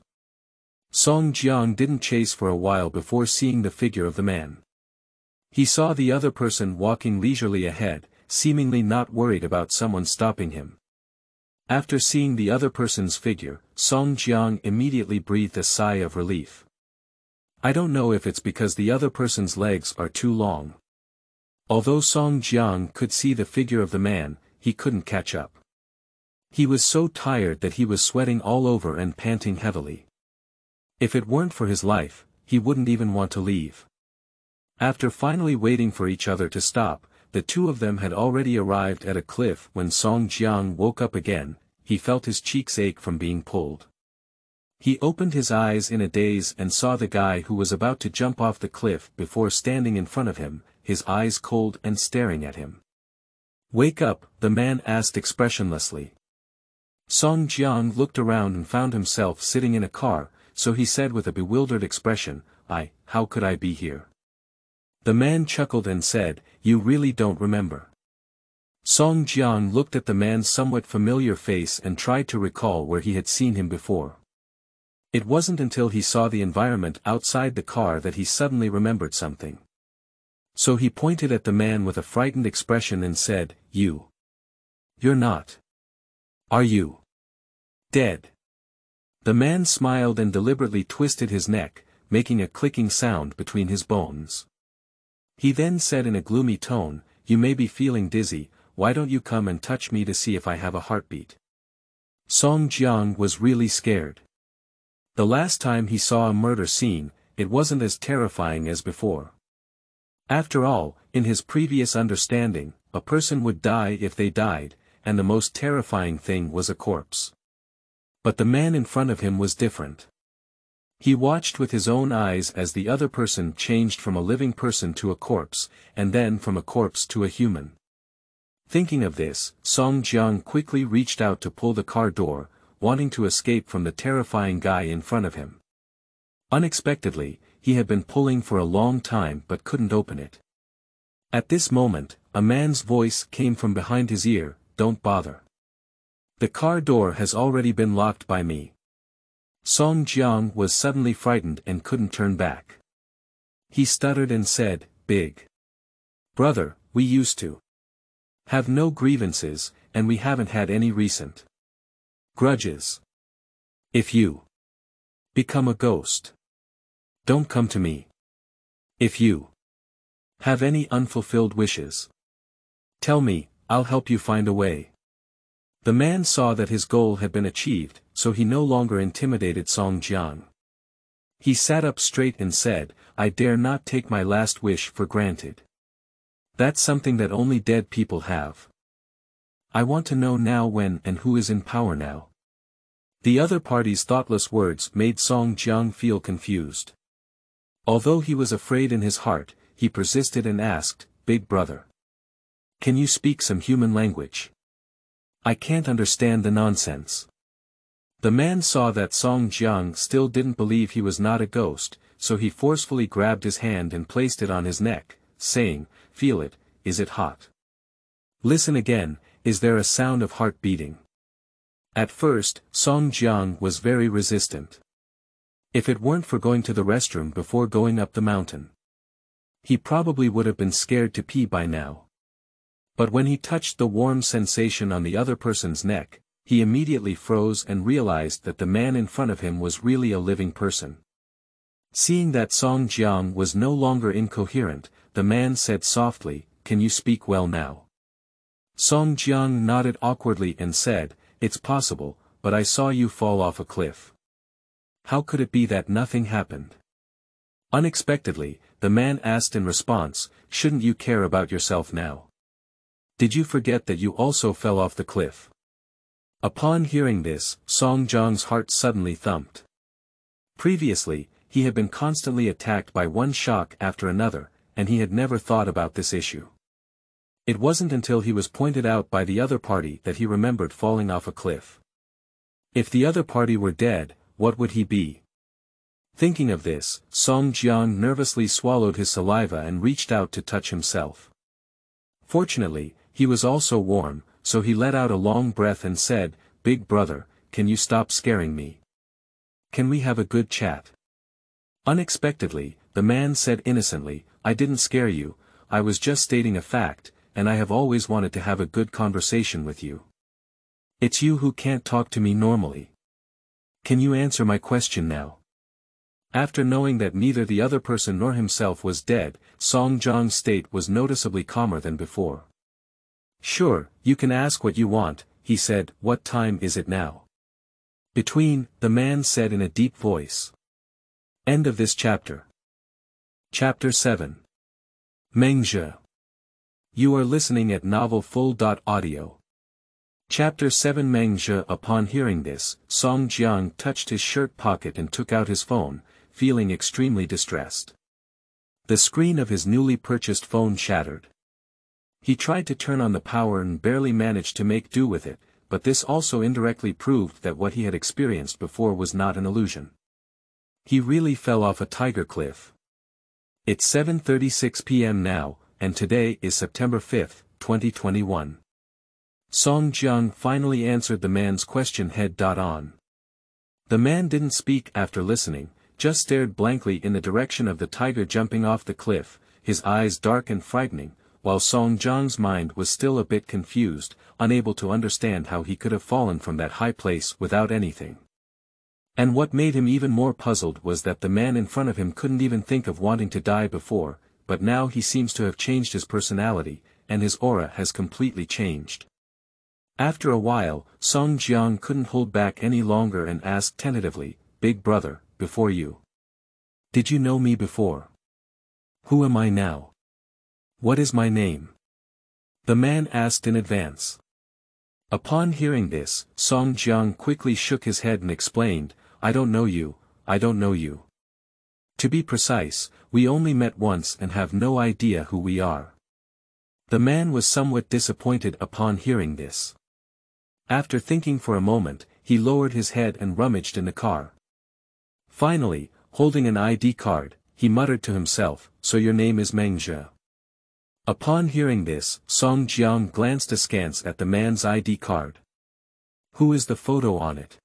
Song Jiang didn't chase for a while before seeing the figure of the man. He saw the other person walking leisurely ahead, seemingly not worried about someone stopping him. After seeing the other person's figure, Song Jiang immediately breathed a sigh of relief. I don't know if it's because the other person's legs are too long. Although Song Jiang could see the figure of the man, he couldn't catch up. He was so tired that he was sweating all over and panting heavily. If it weren't for his life, he wouldn't even want to leave. After finally waiting for each other to stop, the two of them had already arrived at a cliff. When Song Jiang woke up again, he felt his cheeks ache from being pulled. He opened his eyes in a daze and saw the guy who was about to jump off the cliff before standing in front of him, his eyes cold and staring at him. "Wake up," the man asked expressionlessly. Song Jiang looked around and found himself sitting in a car, so he said with a bewildered expression, How could I be here?" The man chuckled and said, "You really don't remember." Song Jiang looked at the man's somewhat familiar face and tried to recall where he had seen him before. It wasn't until he saw the environment outside the car that he suddenly remembered something. So he pointed at the man with a frightened expression and said, You're not. Are you dead?" The man smiled and deliberately twisted his neck, making a clicking sound between his bones. He then said in a gloomy tone, "You may be feeling dizzy, why don't you come and touch me to see if I have a heartbeat?" Song Jiang was really scared. The last time he saw a murder scene, it wasn't as terrifying as before. After all, in his previous understanding, a person would die if they died, and the most terrifying thing was a corpse. But the man in front of him was different. He watched with his own eyes as the other person changed from a living person to a corpse, and then from a corpse to a human. Thinking of this, Song Jiang quickly reached out to pull the car door, wanting to escape from the terrifying guy in front of him. Unexpectedly, he had been pulling for a long time but couldn't open it. At this moment, a man's voice came from behind his ear, "Don't bother. The car door has already been locked by me." Song Jiang was suddenly frightened and couldn't turn back. He stuttered and said, "Big brother, we used to have no grievances, and we haven't had any recent grudges. If you become a ghost, don't come to me. If you have any unfulfilled wishes, tell me, I'll help you find a way." The man saw that his goal had been achieved, so he no longer intimidated Song Jiang. He sat up straight and said, "I dare not take my last wish for granted. That's something that only dead people have. I want to know now when and who is in power now." The other party's thoughtless words made Song Jiang feel confused. Although he was afraid in his heart, he persisted and asked, "Big brother, can you speak some human language? I can't understand the nonsense." The man saw that Song Jiang still didn't believe he was not a ghost, so he forcefully grabbed his hand and placed it on his neck, saying, "Feel it, is it hot? Listen again, is there a sound of heart beating?" At first, Song Jiang was very resistant. If it weren't for going to the restroom before going up the mountain, he probably would have been scared to pee by now. But when he touched the warm sensation on the other person's neck, he immediately froze and realized that the man in front of him was really a living person. Seeing that Song Jiang was no longer incoherent, the man said softly, "Can you speak well now?" Song Jiang nodded awkwardly and said, "It's possible, but I saw you fall off a cliff. How could it be that nothing happened?" Unexpectedly, the man asked in response, "Shouldn't you care about yourself now? Did you forget that you also fell off the cliff?" Upon hearing this, Song Jiang's heart suddenly thumped. Previously, he had been constantly attacked by one shock after another, and he had never thought about this issue. It wasn't until he was pointed out by the other party that he remembered falling off a cliff. If the other party were dead, what would he be? Thinking of this, Song Jiang nervously swallowed his saliva and reached out to touch himself. Fortunately, he was also warm, so he let out a long breath and said, "Big brother, can you stop scaring me? Can we have a good chat?" Unexpectedly, the man said innocently, "I didn't scare you, I was just stating a fact, and I have always wanted to have a good conversation with you. It's you who can't talk to me normally. Can you answer my question now?" After knowing that neither the other person nor himself was dead, Song Jiang's state was noticeably calmer than before. "Sure, you can ask what you want," he said. "What time is it now?" The man said in a deep voice. End of this chapter. Chapter 7. Meng Zhe. You are listening at novelfull.audio. Chapter 7. Meng Zhe. Upon hearing this, Song Jiang touched his shirt pocket and took out his phone, feeling extremely distressed. The screen of his newly purchased phone shattered. He tried to turn on the power and barely managed to make do with it, but this also indirectly proved that what he had experienced before was not an illusion. He really fell off a tiger cliff. It's 7:36 p.m. now, and today is September 5, 2021. Song Jiang finally answered the man's question head on. The man didn't speak after listening, just stared blankly in the direction of the tiger jumping off the cliff, his eyes dark and frightening, while Song Jiang's mind was still a bit confused, unable to understand how he could have fallen from that high place without anything. And what made him even more puzzled was that the man in front of him couldn't even think of wanting to die before, but now he seems to have changed his personality, and his aura has completely changed. After a while, Song Jiang couldn't hold back any longer and asked tentatively, "Big brother, before you. Did you know me before? Who am I now? What is my name?" The man asked in advance. Upon hearing this, Song Jiang quickly shook his head and explained, "I don't know you, I don't know you. To be precise, we only met once and have no idea who we are." The man was somewhat disappointed upon hearing this. After thinking for a moment, he lowered his head and rummaged in the car. Finally, holding an ID card, he muttered to himself, "So your name is Meng Zhe. Upon hearing this, Song Jiang glanced askance at the man's ID card. Who is the photo on it?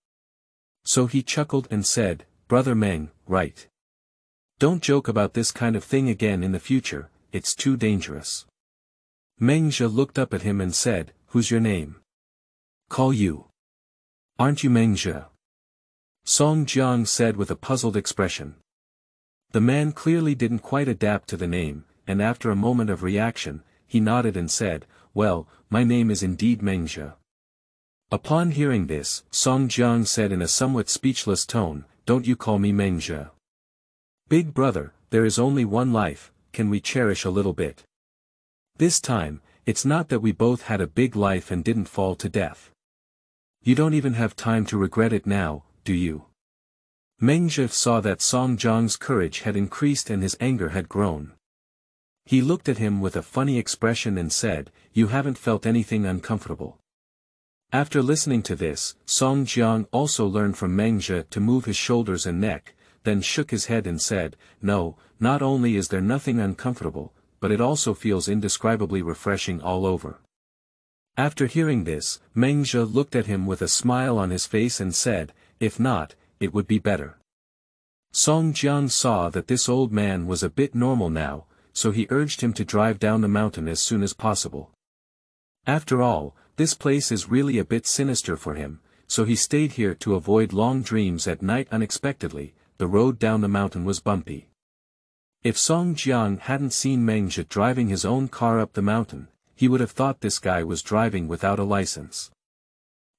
So he chuckled and said, Brother Meng, right. Don't joke about this kind of thing again in the future, it's too dangerous. Meng Zhe looked up at him and said, Who's your name? Call you. Aren't you Meng Zhe? Song Jiang said with a puzzled expression. The man clearly didn't quite adapt to the name, and after a moment of reaction, he nodded and said, Well, my name is indeed Meng Zhe. Upon hearing this, Song Jiang said in a somewhat speechless tone, Don't you call me Meng Zhe. Big brother, there is only one life, can we cherish a little bit? This time, it's not that we both had a big life and didn't fall to death. You don't even have time to regret it now, do you? Meng Zhe saw that Song Jiang's courage had increased and his anger had grown. He looked at him with a funny expression and said, You haven't felt anything uncomfortable. After listening to this, Song Jiang also learned from Meng Zhe to move his shoulders and neck, then shook his head and said, No, not only is there nothing uncomfortable, but it also feels indescribably refreshing all over. After hearing this, Meng Zhe looked at him with a smile on his face and said, If not, it would be better. Song Jiang saw that this old man was a bit normal now, so he urged him to drive down the mountain as soon as possible. After all, this place is really a bit sinister for him, so he stayed here to avoid long dreams at night. Unexpectedly, the road down the mountain was bumpy. If Song Jiang hadn't seen Meng Zhe driving his own car up the mountain, he would have thought this guy was driving without a license.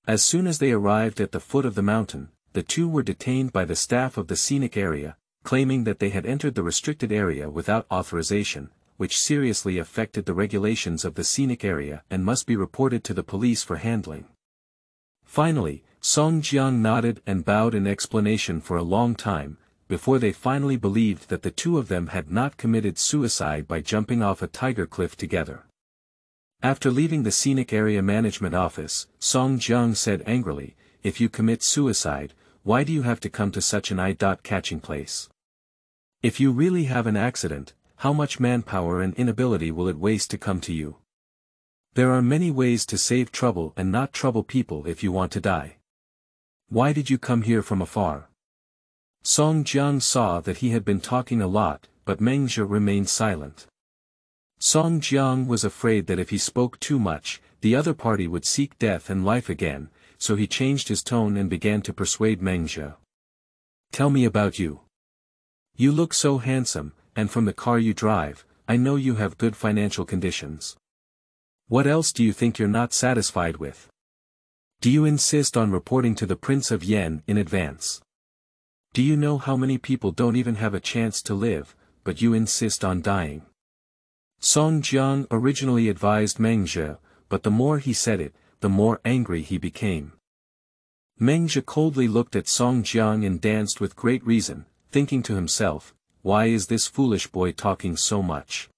As soon as they arrived at the foot of the mountain, the two were detained by the staff of the scenic area, claiming that they had entered the restricted area without authorization, which seriously affected the regulations of the scenic area and must be reported to the police for handling. Finally, Song Jiang nodded and bowed in explanation for a long time, before they finally believed that the two of them had not committed suicide by jumping off a tiger cliff together. After leaving the scenic area management office, Song Jiang said angrily, If you commit suicide, why do you have to come to such an eye-catching place? If you really have an accident, how much manpower and inability will it waste to come to you? There are many ways to save trouble and not trouble people if you want to die. Why did you come here from afar? Song Jiang saw that he had been talking a lot, but Meng Zhe remained silent. Song Jiang was afraid that if he spoke too much, the other party would seek death and life again, so he changed his tone and began to persuade Meng Zhe. Tell me about you. You look so handsome, and from the car you drive, I know you have good financial conditions. What else do you think you're not satisfied with? Do you insist on reporting to the Prince of Yen in advance? Do you know how many people don't even have a chance to live, but you insist on dying? Song Jiang originally advised Meng Zhe, but the more he said it, the more angry he became. Meng Zhe coldly looked at Song Jiang and danced with great reason, thinking to himself, Why is this foolish boy talking so much?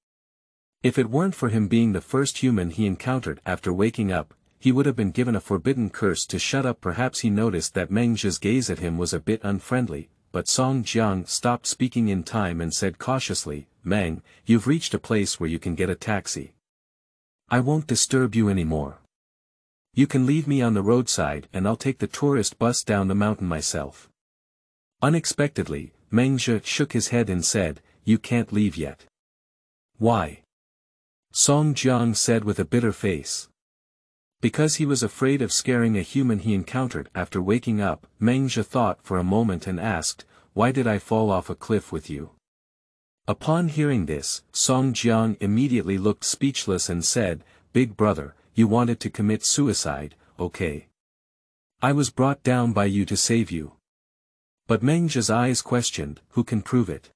If it weren't for him being the first human he encountered after waking up, he would have been given a forbidden curse to shut up. Perhaps he noticed that Meng Zhe's gaze at him was a bit unfriendly, but Song Jiang stopped speaking in time and said cautiously, Meng, you've reached a place where you can get a taxi. I won't disturb you anymore. You can leave me on the roadside and I'll take the tourist bus down the mountain myself. Unexpectedly, Meng Zhe shook his head and said, You can't leave yet. Why? Song Jiang said with a bitter face. Because he was afraid of scaring a human he encountered after waking up. Meng Zhe thought for a moment and asked, Why did I fall off a cliff with you? Upon hearing this, Song Jiang immediately looked speechless and said, Big brother, you wanted to commit suicide, okay. I was brought down by you to save you. But Meng Zhe's eyes questioned, Who can prove it?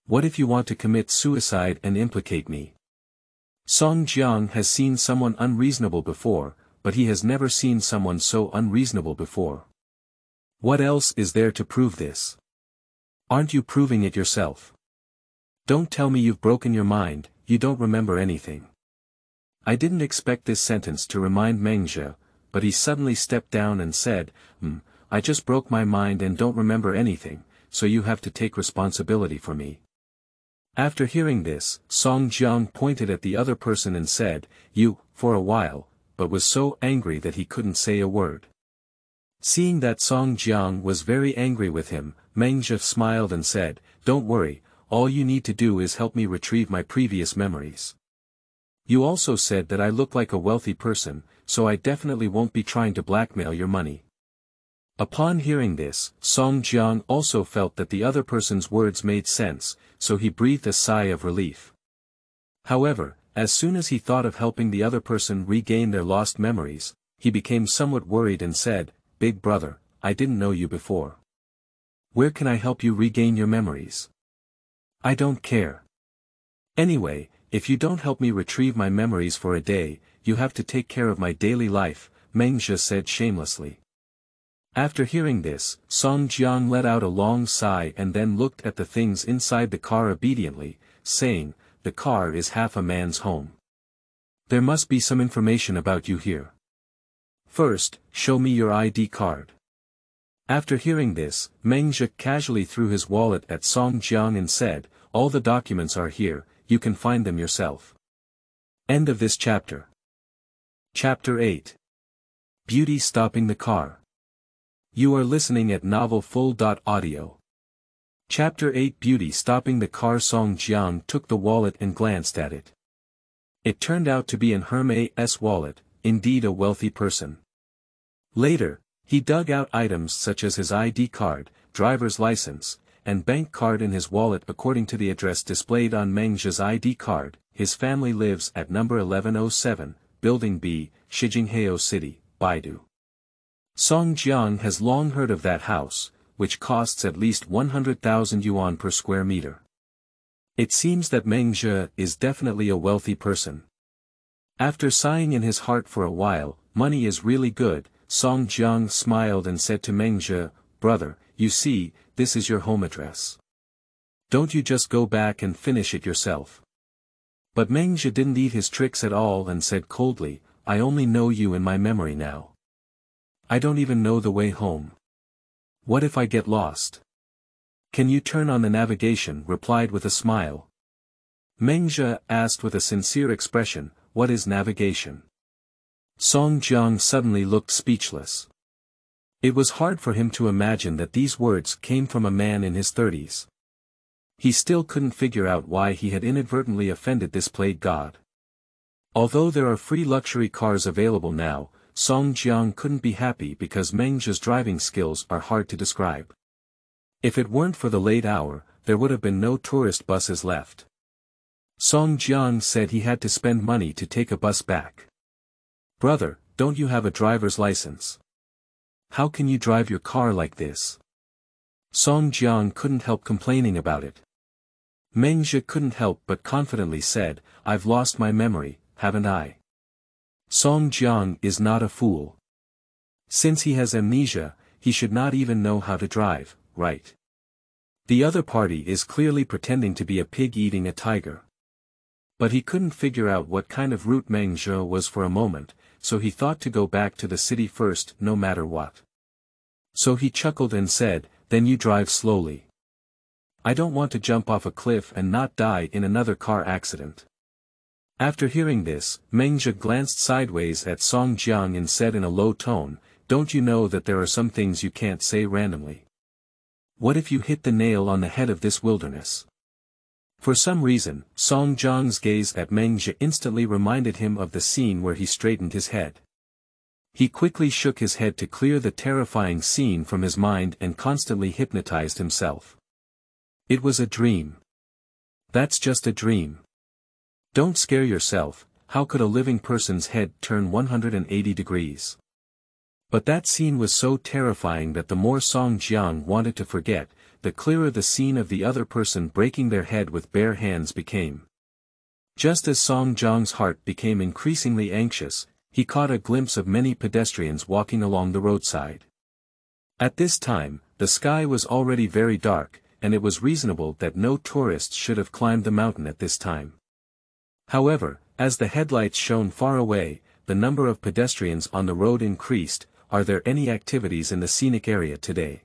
What if you want to commit suicide and implicate me? Song Jiang has seen someone unreasonable before, but he has never seen someone so unreasonable before. What else is there to prove this? Aren't you proving it yourself? Don't tell me you've broken your mind, you don't remember anything. I didn't expect this sentence to remind Meng Zhe, but he suddenly stepped down and said, I just broke my mind and don't remember anything, so you have to take responsibility for me. After hearing this, Song Jiang pointed at the other person and said, "You," for a while, but was so angry that he couldn't say a word. Seeing that Song Jiang was very angry with him, Meng Zhe smiled and said, "Don't worry, all you need to do is help me retrieve my previous memories. You also said that I look like a wealthy person, so I definitely won't be trying to blackmail your money." Upon hearing this, Song Jiang also felt that the other person's words made sense, so he breathed a sigh of relief. However, as soon as he thought of helping the other person regain their lost memories, he became somewhat worried and said, "Big brother, I didn't know you before. Where can I help you regain your memories? I don't care. Anyway, if you don't help me retrieve my memories for a day, you have to take care of my daily life," Meng Zhe said shamelessly. After hearing this, Song Jiang let out a long sigh and then looked at the things inside the car obediently, saying, "The car is half a man's home. There must be some information about you here. First, show me your ID card." After hearing this, Meng Zhe casually threw his wallet at Song Jiang and said, "All the documents are here, you can find them yourself." End of this chapter. Chapter 8. Beauty stopping the car. You are listening at novelfull.audio. Chapter 8. Beauty stopping the car. Song Jiang took the wallet and glanced at it. It turned out to be an Hermes wallet, indeed a wealthy person. Later, he dug out items such as his ID card, driver's license, and bank card in his wallet according to the address displayed on Meng Zhe's ID card. His family lives at number 1107, Building B, Shijinghao City, Baidu. Song Jiang has long heard of that house, which costs at least 100,000 yuan per square meter. It seems that Meng Zhe is definitely a wealthy person. After sighing in his heart for a while, money is really good, Song Jiang smiled and said to Meng Zhe, "Brother, you see, this is your home address. Don't you just go back and finish it yourself?" But Meng Zhe didn't eat his tricks at all and said coldly, "I only know you in my memory now. I don't even know the way home. What if I get lost?" "Can you turn on the navigation?" replied with a smile. Meng Zhe asked with a sincere expression, "What is navigation?" Song Jiang suddenly looked speechless. It was hard for him to imagine that these words came from a man in his 30s. He still couldn't figure out why he had inadvertently offended this played god. Although there are free luxury cars available now, Song Jiang couldn't be happy because Meng Zhe's driving skills are hard to describe. If it weren't for the late hour, there would have been no tourist buses left. Song Jiang said he had to spend money to take a bus back. "Brother, don't you have a driver's license? How can you drive your car like this?" Song Jiang couldn't help complaining about it. Meng Zhe couldn't help but confidently said, "I've lost my memory, haven't I?" Song Jiang is not a fool. Since he has amnesia, he should not even know how to drive, right? The other party is clearly pretending to be a pig eating a tiger. But he couldn't figure out what kind of route Meng Zhe was for a moment, so he thought to go back to the city first no matter what. So he chuckled and said, "Then you drive slowly. I don't want to jump off a cliff and not die in another car accident." After hearing this, Meng Zhe glanced sideways at Song Jiang and said in a low tone, "Don't you know that there are some things you can't say randomly? What if you hit the nail on the head of this wilderness?" For some reason, Song Jiang's gaze at Meng Zhe instantly reminded him of the scene where he straightened his head. He quickly shook his head to clear the terrifying scene from his mind and constantly hypnotized himself. It was a dream. That's just a dream. Don't scare yourself, how could a living person's head turn 180 degrees? But that scene was so terrifying that the more Song Jiang wanted to forget, the clearer the scene of the other person breaking their head with bare hands became. Just as Song Jiang's heart became increasingly anxious, he caught a glimpse of many pedestrians walking along the roadside. At this time, the sky was already very dark, and it was reasonable that no tourists should have climbed the mountain at this time. However, as the headlights shone far away, the number of pedestrians on the road increased. "Are there any activities in the scenic area today?"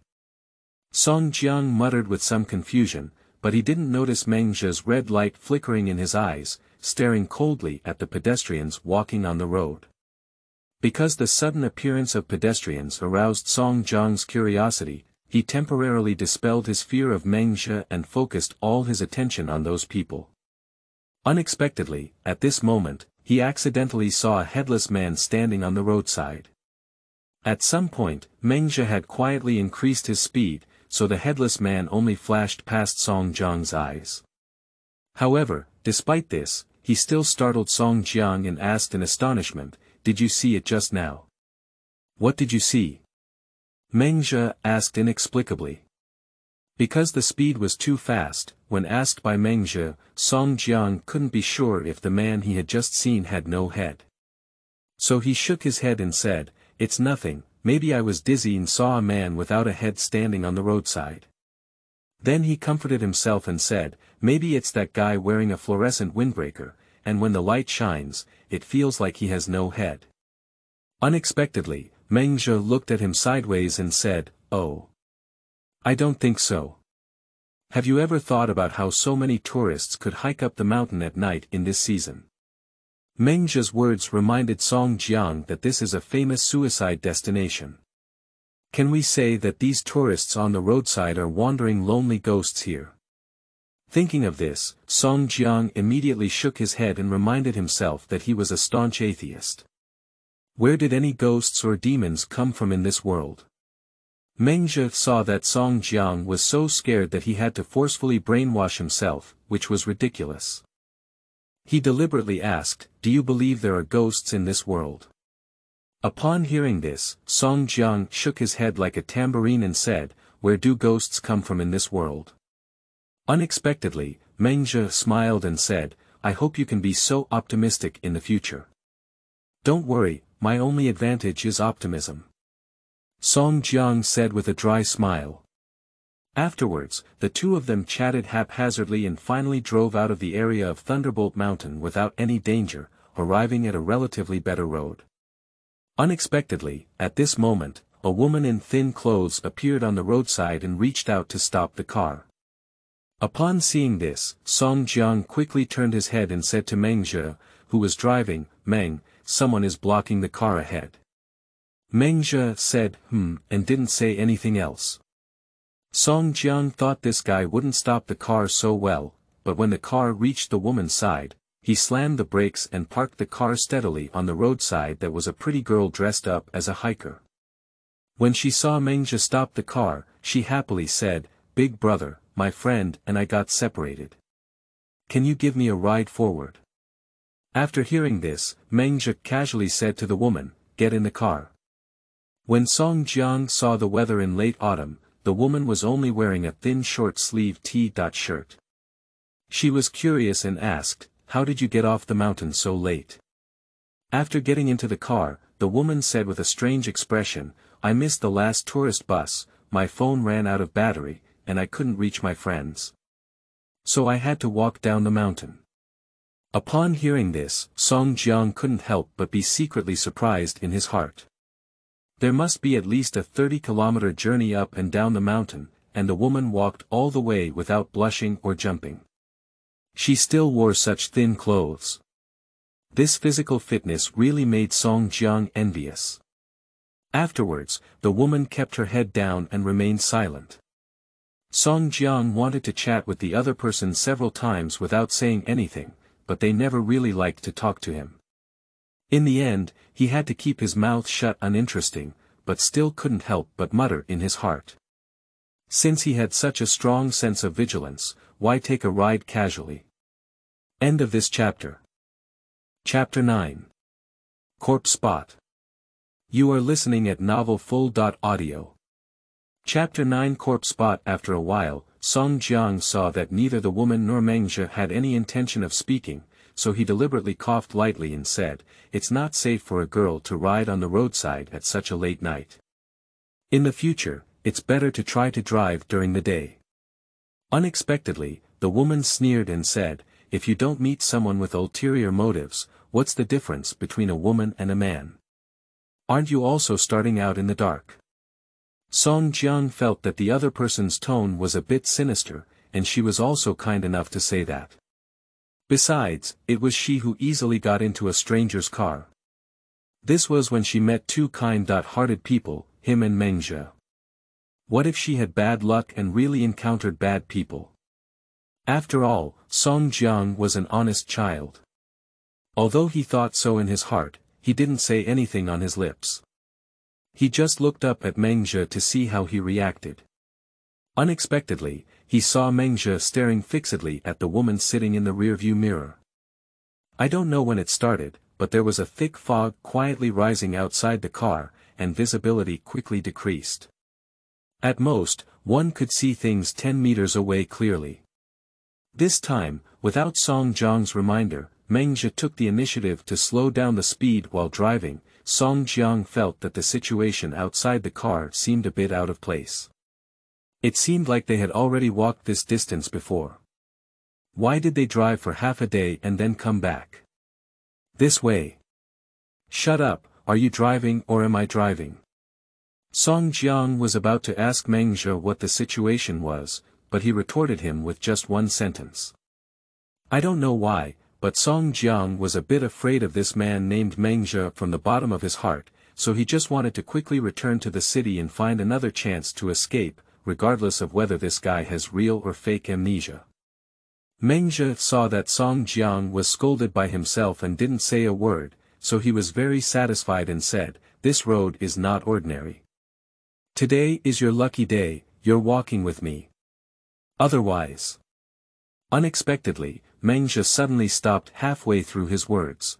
Song Jiang muttered with some confusion, but he didn't notice Meng Zhe's red light flickering in his eyes, staring coldly at the pedestrians walking on the road. Because the sudden appearance of pedestrians aroused Song Jiang's curiosity, he temporarily dispelled his fear of Meng Zhe and focused all his attention on those people. Unexpectedly, at this moment, he accidentally saw a headless man standing on the roadside. At some point, Meng Zhe had quietly increased his speed, so the headless man only flashed past Song Jiang's eyes. However, despite this, he still startled Song Jiang and asked in astonishment, "Did you see it just now?" "What did you see?" Meng Zhe asked inexplicably. Because the speed was too fast, when asked by Meng Zhe, Song Jiang couldn't be sure if the man he had just seen had no head. So he shook his head and said, "It's nothing, maybe I was dizzy and saw a man without a head standing on the roadside." Then he comforted himself and said, "Maybe it's that guy wearing a fluorescent windbreaker, and when the light shines, it feels like he has no head." Unexpectedly, Meng Zhe looked at him sideways and said, "Oh. I don't think so. Have you ever thought about how so many tourists could hike up the mountain at night in this season?" Meng Zhe's words reminded Song Jiang that this is a famous suicide destination. Can we say that these tourists on the roadside are wandering lonely ghosts here? Thinking of this, Song Jiang immediately shook his head and reminded himself that he was a staunch atheist. Where did any ghosts or demons come from in this world? Meng Zhe saw that Song Jiang was so scared that he had to forcefully brainwash himself, which was ridiculous. He deliberately asked, "Do you believe there are ghosts in this world?" Upon hearing this, Song Jiang shook his head like a tambourine and said, "Where do ghosts come from in this world?" Unexpectedly, Meng Zhe smiled and said, "I hope you can be so optimistic in the future." "Don't worry, my only advantage is optimism," Song Jiang said with a dry smile. Afterwards, the two of them chatted haphazardly and finally drove out of the area of Thunderbolt Mountain without any danger, arriving at a relatively better road. Unexpectedly, at this moment, a woman in thin clothes appeared on the roadside and reached out to stop the car. Upon seeing this, Song Jiang quickly turned his head and said to Meng Zhe, who was driving, "Meng, someone is blocking the car ahead." Meng Zhe said, and didn't say anything else. Song Jiang thought this guy wouldn't stop the car so well, but when the car reached the woman's side, he slammed the brakes and parked the car steadily on the roadside. That was a pretty girl dressed up as a hiker. When she saw Meng Zhe stop the car, she happily said, "Big brother, my friend and I got separated. Can you give me a ride forward?" After hearing this, Meng Zhe casually said to the woman, "Get in the car." When Song Jiang saw the weather in late autumn, the woman was only wearing a thin short-sleeved T-shirt. She was curious and asked, "How did you get off the mountain so late?" After getting into the car, the woman said with a strange expression, "I missed the last tourist bus, my phone ran out of battery, and I couldn't reach my friends. So I had to walk down the mountain." Upon hearing this, Song Jiang couldn't help but be secretly surprised in his heart. There must be at least a 30-kilometer journey up and down the mountain, and the woman walked all the way without blushing or jumping. She still wore such thin clothes. This physical fitness really made Song Jiang envious. Afterwards, the woman kept her head down and remained silent. Song Jiang wanted to chat with the other person several times without saying anything, but they never really liked to talk to him. In the end, he had to keep his mouth shut uninteresting, but still couldn't help but mutter in his heart. Since he had such a strong sense of vigilance, why take a ride casually? End of this chapter. Chapter 9. Corpse Spot. You are listening at novelfull.audio. Chapter 9 Corpse Spot. After a while, Song Jiang saw that neither the woman nor Meng Zhe had any intention of speaking, so he deliberately coughed lightly and said, "It's not safe for a girl to ride on the roadside at such a late night. In the future, it's better to try to drive during the day." Unexpectedly, the woman sneered and said, "If you don't meet someone with ulterior motives, what's the difference between a woman and a man? Aren't you also starting out in the dark?" Song Jiang felt that the other person's tone was a bit sinister, and she was also kind enough to say that. Besides, it was she who easily got into a stranger's car. This was when she met two kind-hearted people, him and Meng Zhe. What if she had bad luck and really encountered bad people? After all, Song Jiang was an honest child. Although he thought so in his heart, he didn't say anything on his lips. He just looked up at Meng Zhe to see how he reacted. Unexpectedly, he saw Meng Zhe staring fixedly at the woman sitting in the rearview mirror. I don't know when it started, but there was a thick fog quietly rising outside the car, and visibility quickly decreased. At most, one could see things 10 meters away clearly. This time, without Song Jiang's reminder, Meng Zhe took the initiative to slow down the speed while driving. Song Jiang felt that the situation outside the car seemed a bit out of place. It seemed like they had already walked this distance before. Why did they drive for half a day and then come back? This way. Shut up, are you driving or am I driving? Song Jiang was about to ask Meng Zhe what the situation was, but he retorted him with just one sentence. I don't know why, but Song Jiang was a bit afraid of this man named Meng Zhe from the bottom of his heart, so he just wanted to quickly return to the city and find another chance to escape, regardless of whether this guy has real or fake amnesia. Meng Zhe saw that Song Jiang was scolded by himself and didn't say a word, so he was very satisfied and said, "This road is not ordinary. Today is your lucky day, you're walking with me. Otherwise." Unexpectedly, Meng Zhe suddenly stopped halfway through his words.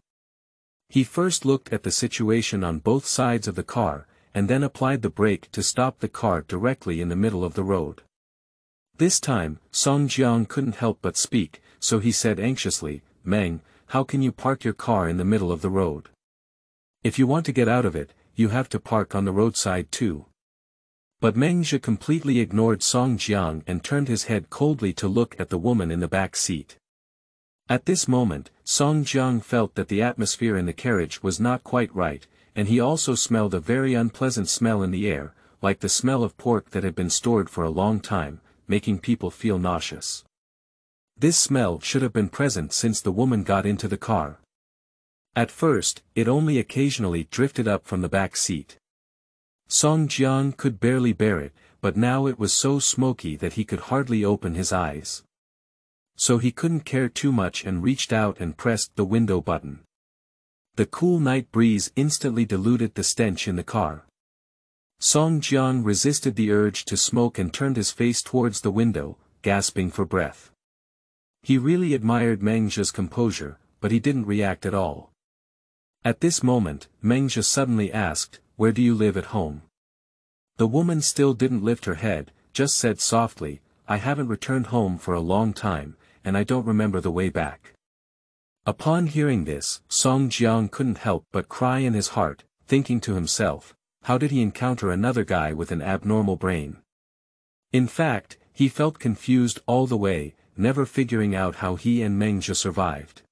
He first looked at the situation on both sides of the car, and then applied the brake to stop the car directly in the middle of the road. This time, Song Jiang couldn't help but speak, so he said anxiously, "Meng, how can you park your car in the middle of the road? If you want to get out of it, you have to park on the roadside too." But Meng Zhe completely ignored Song Jiang and turned his head coldly to look at the woman in the back seat. At this moment, Song Jiang felt that the atmosphere in the carriage was not quite right, and he also smelled a very unpleasant smell in the air, like the smell of pork that had been stored for a long time, making people feel nauseous. This smell should have been present since the woman got into the car. At first, it only occasionally drifted up from the back seat. Song Jiang could barely bear it, but now it was so smoky that he could hardly open his eyes. So he couldn't care too much and reached out and pressed the window button. The cool night breeze instantly diluted the stench in the car. Song Jiang resisted the urge to smoke and turned his face towards the window, gasping for breath. He really admired Meng Zhe's composure, but he didn't react at all. At this moment, Meng Zhe suddenly asked, "Where do you live at home?" The woman still didn't lift her head, just said softly, "I haven't returned home for a long time, and I don't remember the way back." Upon hearing this, Song Jiang couldn't help but cry in his heart, thinking to himself, how did he encounter another guy with an abnormal brain? In fact, he felt confused all the way, never figuring out how he and Meng Zhe survived.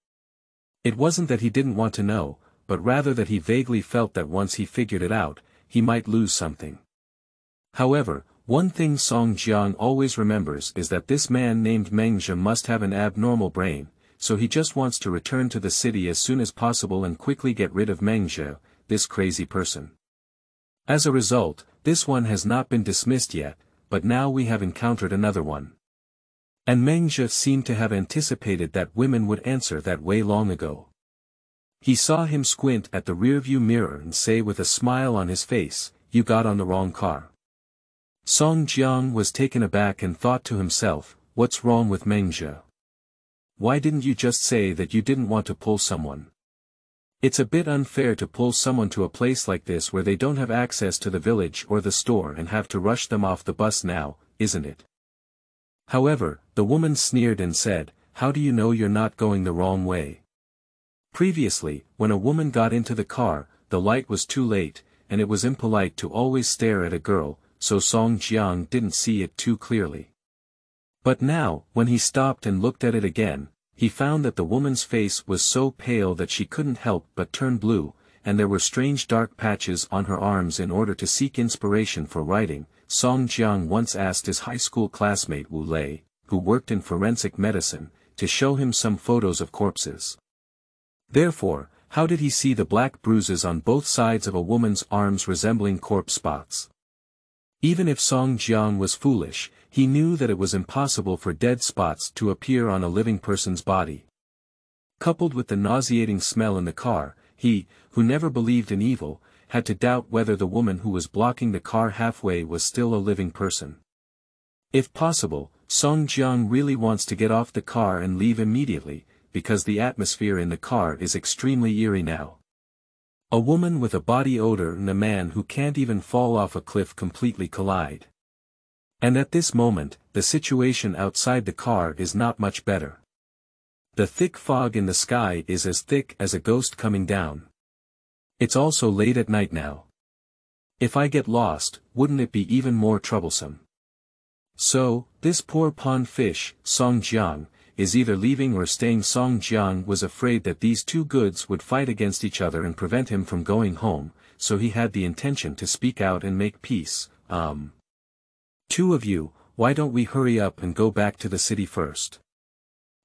It wasn't that he didn't want to know, but rather that he vaguely felt that once he figured it out, he might lose something. However, one thing Song Jiang always remembers is that this man named Meng Zhe must have an abnormal brain, so he just wants to return to the city as soon as possible and quickly get rid of Meng Zhe, this crazy person. As a result, this one has not been dismissed yet, but now we have encountered another one. And Meng Zhe seemed to have anticipated that women would answer that way long ago. He saw him squint at the rearview mirror and say with a smile on his face, "You got on the wrong car." Song Jiang was taken aback and thought to himself, what's wrong with Meng Zhe? Why didn't you just say that you didn't want to pull someone? It's a bit unfair to pull someone to a place like this where they don't have access to the village or the store and have to rush them off the bus now, isn't it? However, the woman sneered and said, "How do you know you're not going the wrong way?" Previously, when a woman got into the car, the light was too late, and it was impolite to always stare at a girl, so Song Jiang didn't see it too clearly. But now, when he stopped and looked at it again, he found that the woman's face was so pale that she couldn't help but turn blue, and there were strange dark patches on her arms in order to seek inspiration for writing. Song Jiang once asked his high school classmate Wu Lei, who worked in forensic medicine, to show him some photos of corpses. Therefore, how did he see the black bruises on both sides of a woman's arms resembling corpse spots? Even if Song Jiang was foolish, he knew that it was impossible for dead spots to appear on a living person's body. Coupled with the nauseating smell in the car, he, who never believed in evil, had to doubt whether the woman who was blocking the car halfway was still a living person. If possible, Song Jiang really wants to get off the car and leave immediately, because the atmosphere in the car is extremely eerie now. A woman with a body odor and a man who can't even fall off a cliff completely collide. And at this moment, the situation outside the car is not much better. The thick fog in the sky is as thick as a ghost coming down. It's also late at night now. If I get lost, wouldn't it be even more troublesome? So, this poor pond fish, Song Jiang, is either leaving or staying. Song Jiang was afraid that these two goods would fight against each other and prevent him from going home, so he had the intention to speak out and make peace. Two of you, why don't we hurry up and go back to the city first?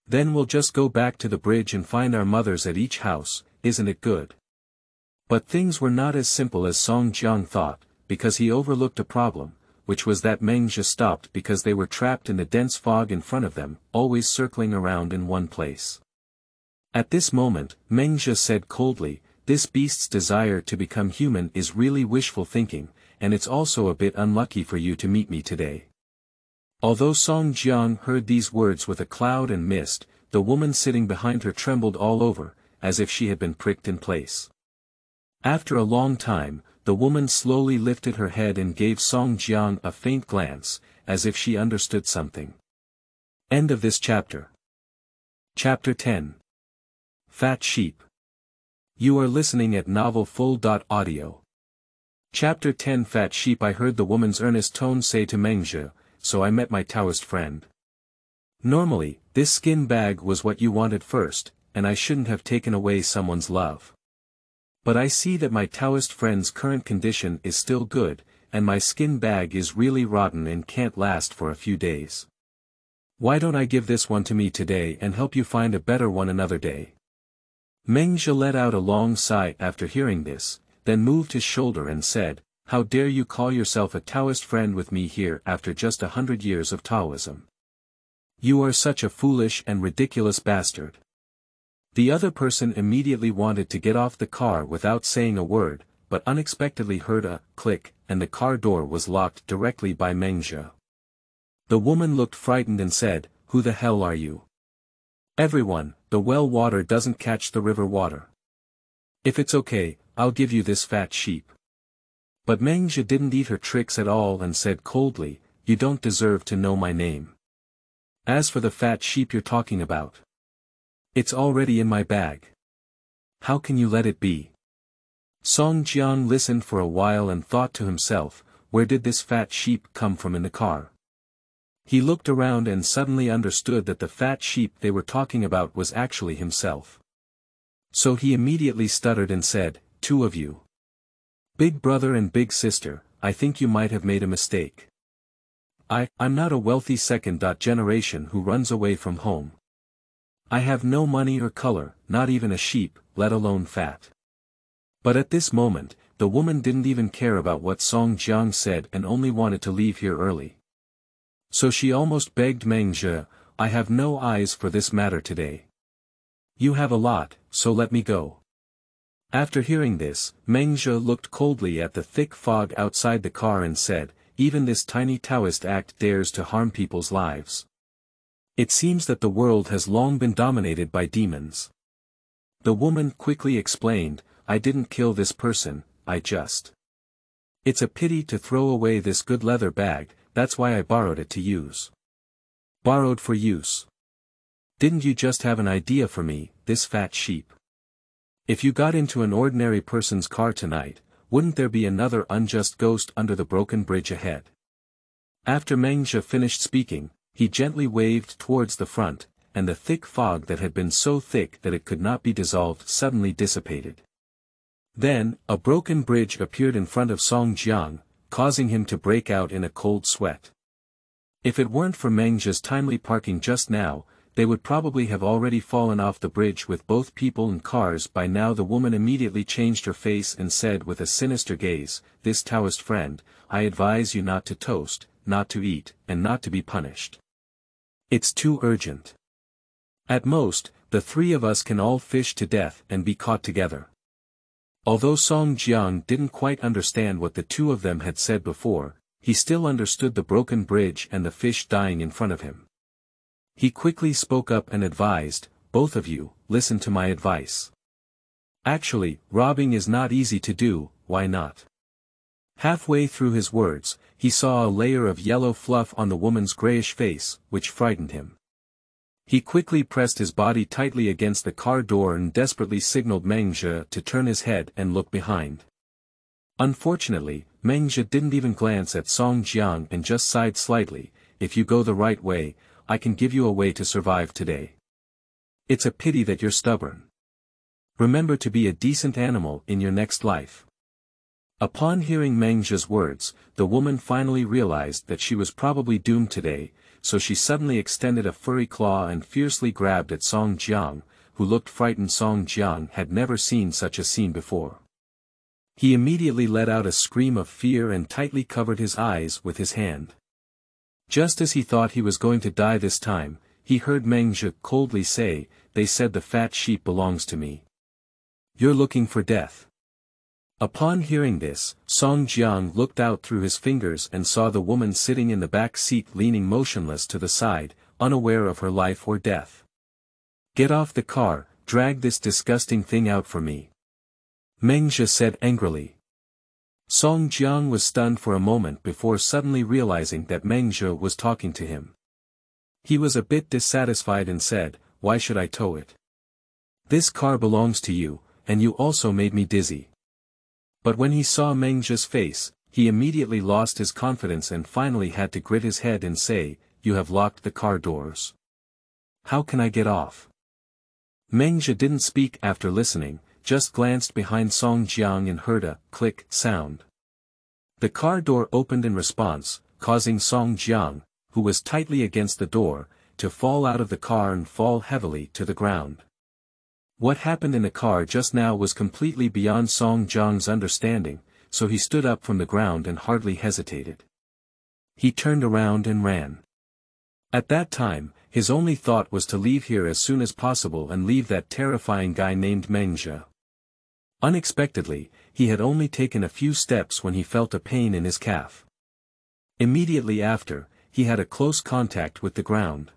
Then we'll just go back to the bridge and find our mothers at each house, isn't it good? But things were not as simple as Song Jiang thought, because he overlooked a problem, which was that Meng Zhe stopped because they were trapped in the dense fog in front of them, always circling around in one place. At this moment, Meng Zhe said coldly, "This beast's desire to become human is really wishful thinking, and it's also a bit unlucky for you to meet me today." Although Song Jiang heard these words with a cloud and mist, the woman sitting behind her trembled all over, as if she had been pricked in place. After a long time, the woman slowly lifted her head and gave Song Jiang a faint glance, as if she understood something. End of this chapter. Chapter 10. Fat Sheep. You are listening at novelfull.audio. Chapter 10. Fat Sheep. I heard the woman's earnest tone say to Meng Zhe, so I met my Taoist friend. Normally, this skin bag was what you wanted first, and I shouldn't have taken away someone's love. But I see that my Taoist friend's current condition is still good, and my skin bag is really rotten and can't last for a few days. Why don't I give this one to me today and help you find a better one another day? Meng Zhe let out a long sigh after hearing this, then moved his shoulder and said, "How dare you call yourself a Taoist friend with me here after just 100 years of Taoism? You are such a foolish and ridiculous bastard." The other person immediately wanted to get off the car without saying a word, but unexpectedly heard a click, and the car door was locked directly by Meng Zhe. The woman looked frightened and said, "Who the hell are you?" "Everyone, the well water doesn't catch the river water. If it's okay, I'll give you this fat sheep." But Meng Zhe didn't eat her tricks at all and said coldly, "You don't deserve to know my name. As for the fat sheep you're talking about, it's already in my bag. How can you let it be?" Song Jiang listened for a while and thought to himself, where did this fat sheep come from in the car? He looked around and suddenly understood that the fat sheep they were talking about was actually himself. So he immediately stuttered and said, "Two of you. Big brother and big sister, I think you might have made a mistake. I'm not a wealthy second generation who runs away from home. I have no money or color, not even a sheep, let alone fat." But at this moment, the woman didn't even care about what Song Jiang said and only wanted to leave here early. So she almost begged Meng Zhe, "I have no eyes for this matter today. You have a lot, so let me go." After hearing this, Meng Zhe looked coldly at the thick fog outside the car and said, "Even this tiny Taoist act dares to harm people's lives. It seems that the world has long been dominated by demons." The woman quickly explained, "I didn't kill this person, I just. It's a pity to throw away this good leather bag, that's why I borrowed it to use." "Borrowed for use? Didn't you just have an idea for me, this fat sheep? If you got into an ordinary person's car tonight, wouldn't there be another unjust ghost under the broken bridge ahead?" After Meng Zhe finished speaking, he gently waved towards the front, and the thick fog that had been so thick that it could not be dissolved suddenly dissipated. Then, a broken bridge appeared in front of Song Jiang, causing him to break out in a cold sweat. If it weren't for Meng Zhe's timely parking just now, they would probably have already fallen off the bridge with both people and cars by now. The woman immediately changed her face and said with a sinister gaze, "This Taoist friend, I advise you not to toast, not to eat, and not to be punished. It's too urgent. At most, the three of us can all fish to death and be caught together." Although Song Jiang didn't quite understand what the two of them had said before, he still understood the broken bridge and the fish dying in front of him. He quickly spoke up and advised, "Both of you, listen to my advice. Actually, robbing is not easy to do, why not?" Halfway through his words, he saw a layer of yellow fluff on the woman's grayish face, which frightened him. He quickly pressed his body tightly against the car door and desperately signaled Meng Zhe to turn his head and look behind. Unfortunately, Meng Zhe didn't even glance at Song Jiang and just sighed slightly, "If you go the right way, I can give you a way to survive today. It's a pity that you're stubborn. Remember to be a decent animal in your next life." Upon hearing Meng Zhe's words, the woman finally realized that she was probably doomed today, so she suddenly extended a furry claw and fiercely grabbed at Song Jiang, who looked frightened. Song Jiang had never seen such a scene before. He immediately let out a scream of fear and tightly covered his eyes with his hand. Just as he thought he was going to die this time, he heard Meng Zhe coldly say, "They said the fat sheep belongs to me. You're looking for death." Upon hearing this, Song Jiang looked out through his fingers and saw the woman sitting in the back seat leaning motionless to the side, unaware of her life or death. "Get off the car, drag this disgusting thing out for me," Meng Zhe said angrily. Song Jiang was stunned for a moment before suddenly realizing that Meng Zhe was talking to him. He was a bit dissatisfied and said, "Why should I tow it? This car belongs to you, and you also made me dizzy." But when he saw Meng Zhe's face, he immediately lost his confidence and finally had to grit his head and say, "You have locked the car doors. How can I get off?" Meng Zhe didn't speak after listening, just glanced behind Song Jiang and heard a click sound. The car door opened in response, causing Song Jiang, who was tightly against the door, to fall out of the car and fall heavily to the ground. What happened in the car just now was completely beyond Song Jiang's understanding, so he stood up from the ground and hardly hesitated. He turned around and ran. At that time, his only thought was to leave here as soon as possible and leave that terrifying guy named Meng Zhe. Unexpectedly, he had only taken a few steps when he felt a pain in his calf. Immediately after, he had a close contact with the ground.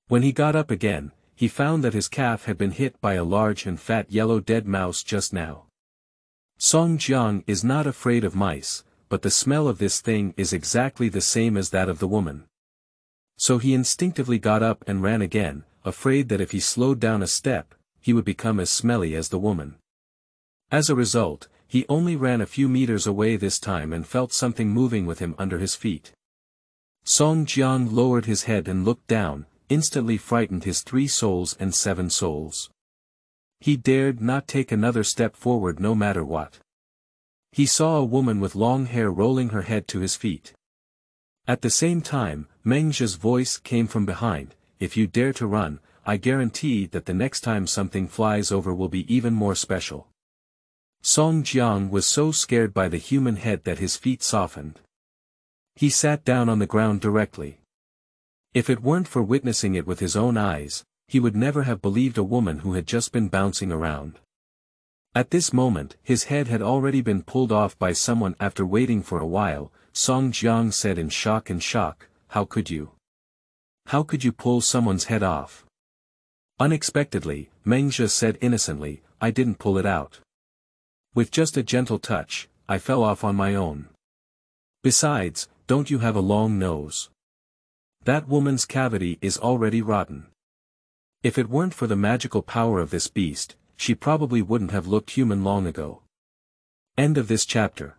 When he got up again, he found that his calf had been hit by a large and fat yellow dead mouse just now. Song Jiang is not afraid of mice, but the smell of this thing is exactly the same as that of the woman. So he instinctively got up and ran again, afraid that if he slowed down a step, he would become as smelly as the woman. As a result, he only ran a few meters away this time and felt something moving with him under his feet. Song Jiang lowered his head and looked down, instantly frightened his 3 souls and 7 souls. He dared not take another step forward no matter what. He saw a woman with long hair rolling her head to his feet. At the same time, Meng Zhe's voice came from behind, "If you dare to run, I guarantee that the next time something flies over will be even more special." Song Jiang was so scared by the human head that his feet softened. He sat down on the ground directly. If it weren't for witnessing it with his own eyes, he would never have believed a woman who had just been bouncing around. At this moment, his head had already been pulled off by someone. After waiting for a while, Song Jiang said in shock, "How could you? How could you pull someone's head off?" Unexpectedly, Meng Zhe said innocently, "I didn't pull it out. With just a gentle touch, I fell off on my own. Besides, don't you have a long nose? That woman's cavity is already rotten. If it weren't for the magical power of this beast, she probably wouldn't have looked human long ago." End of this chapter.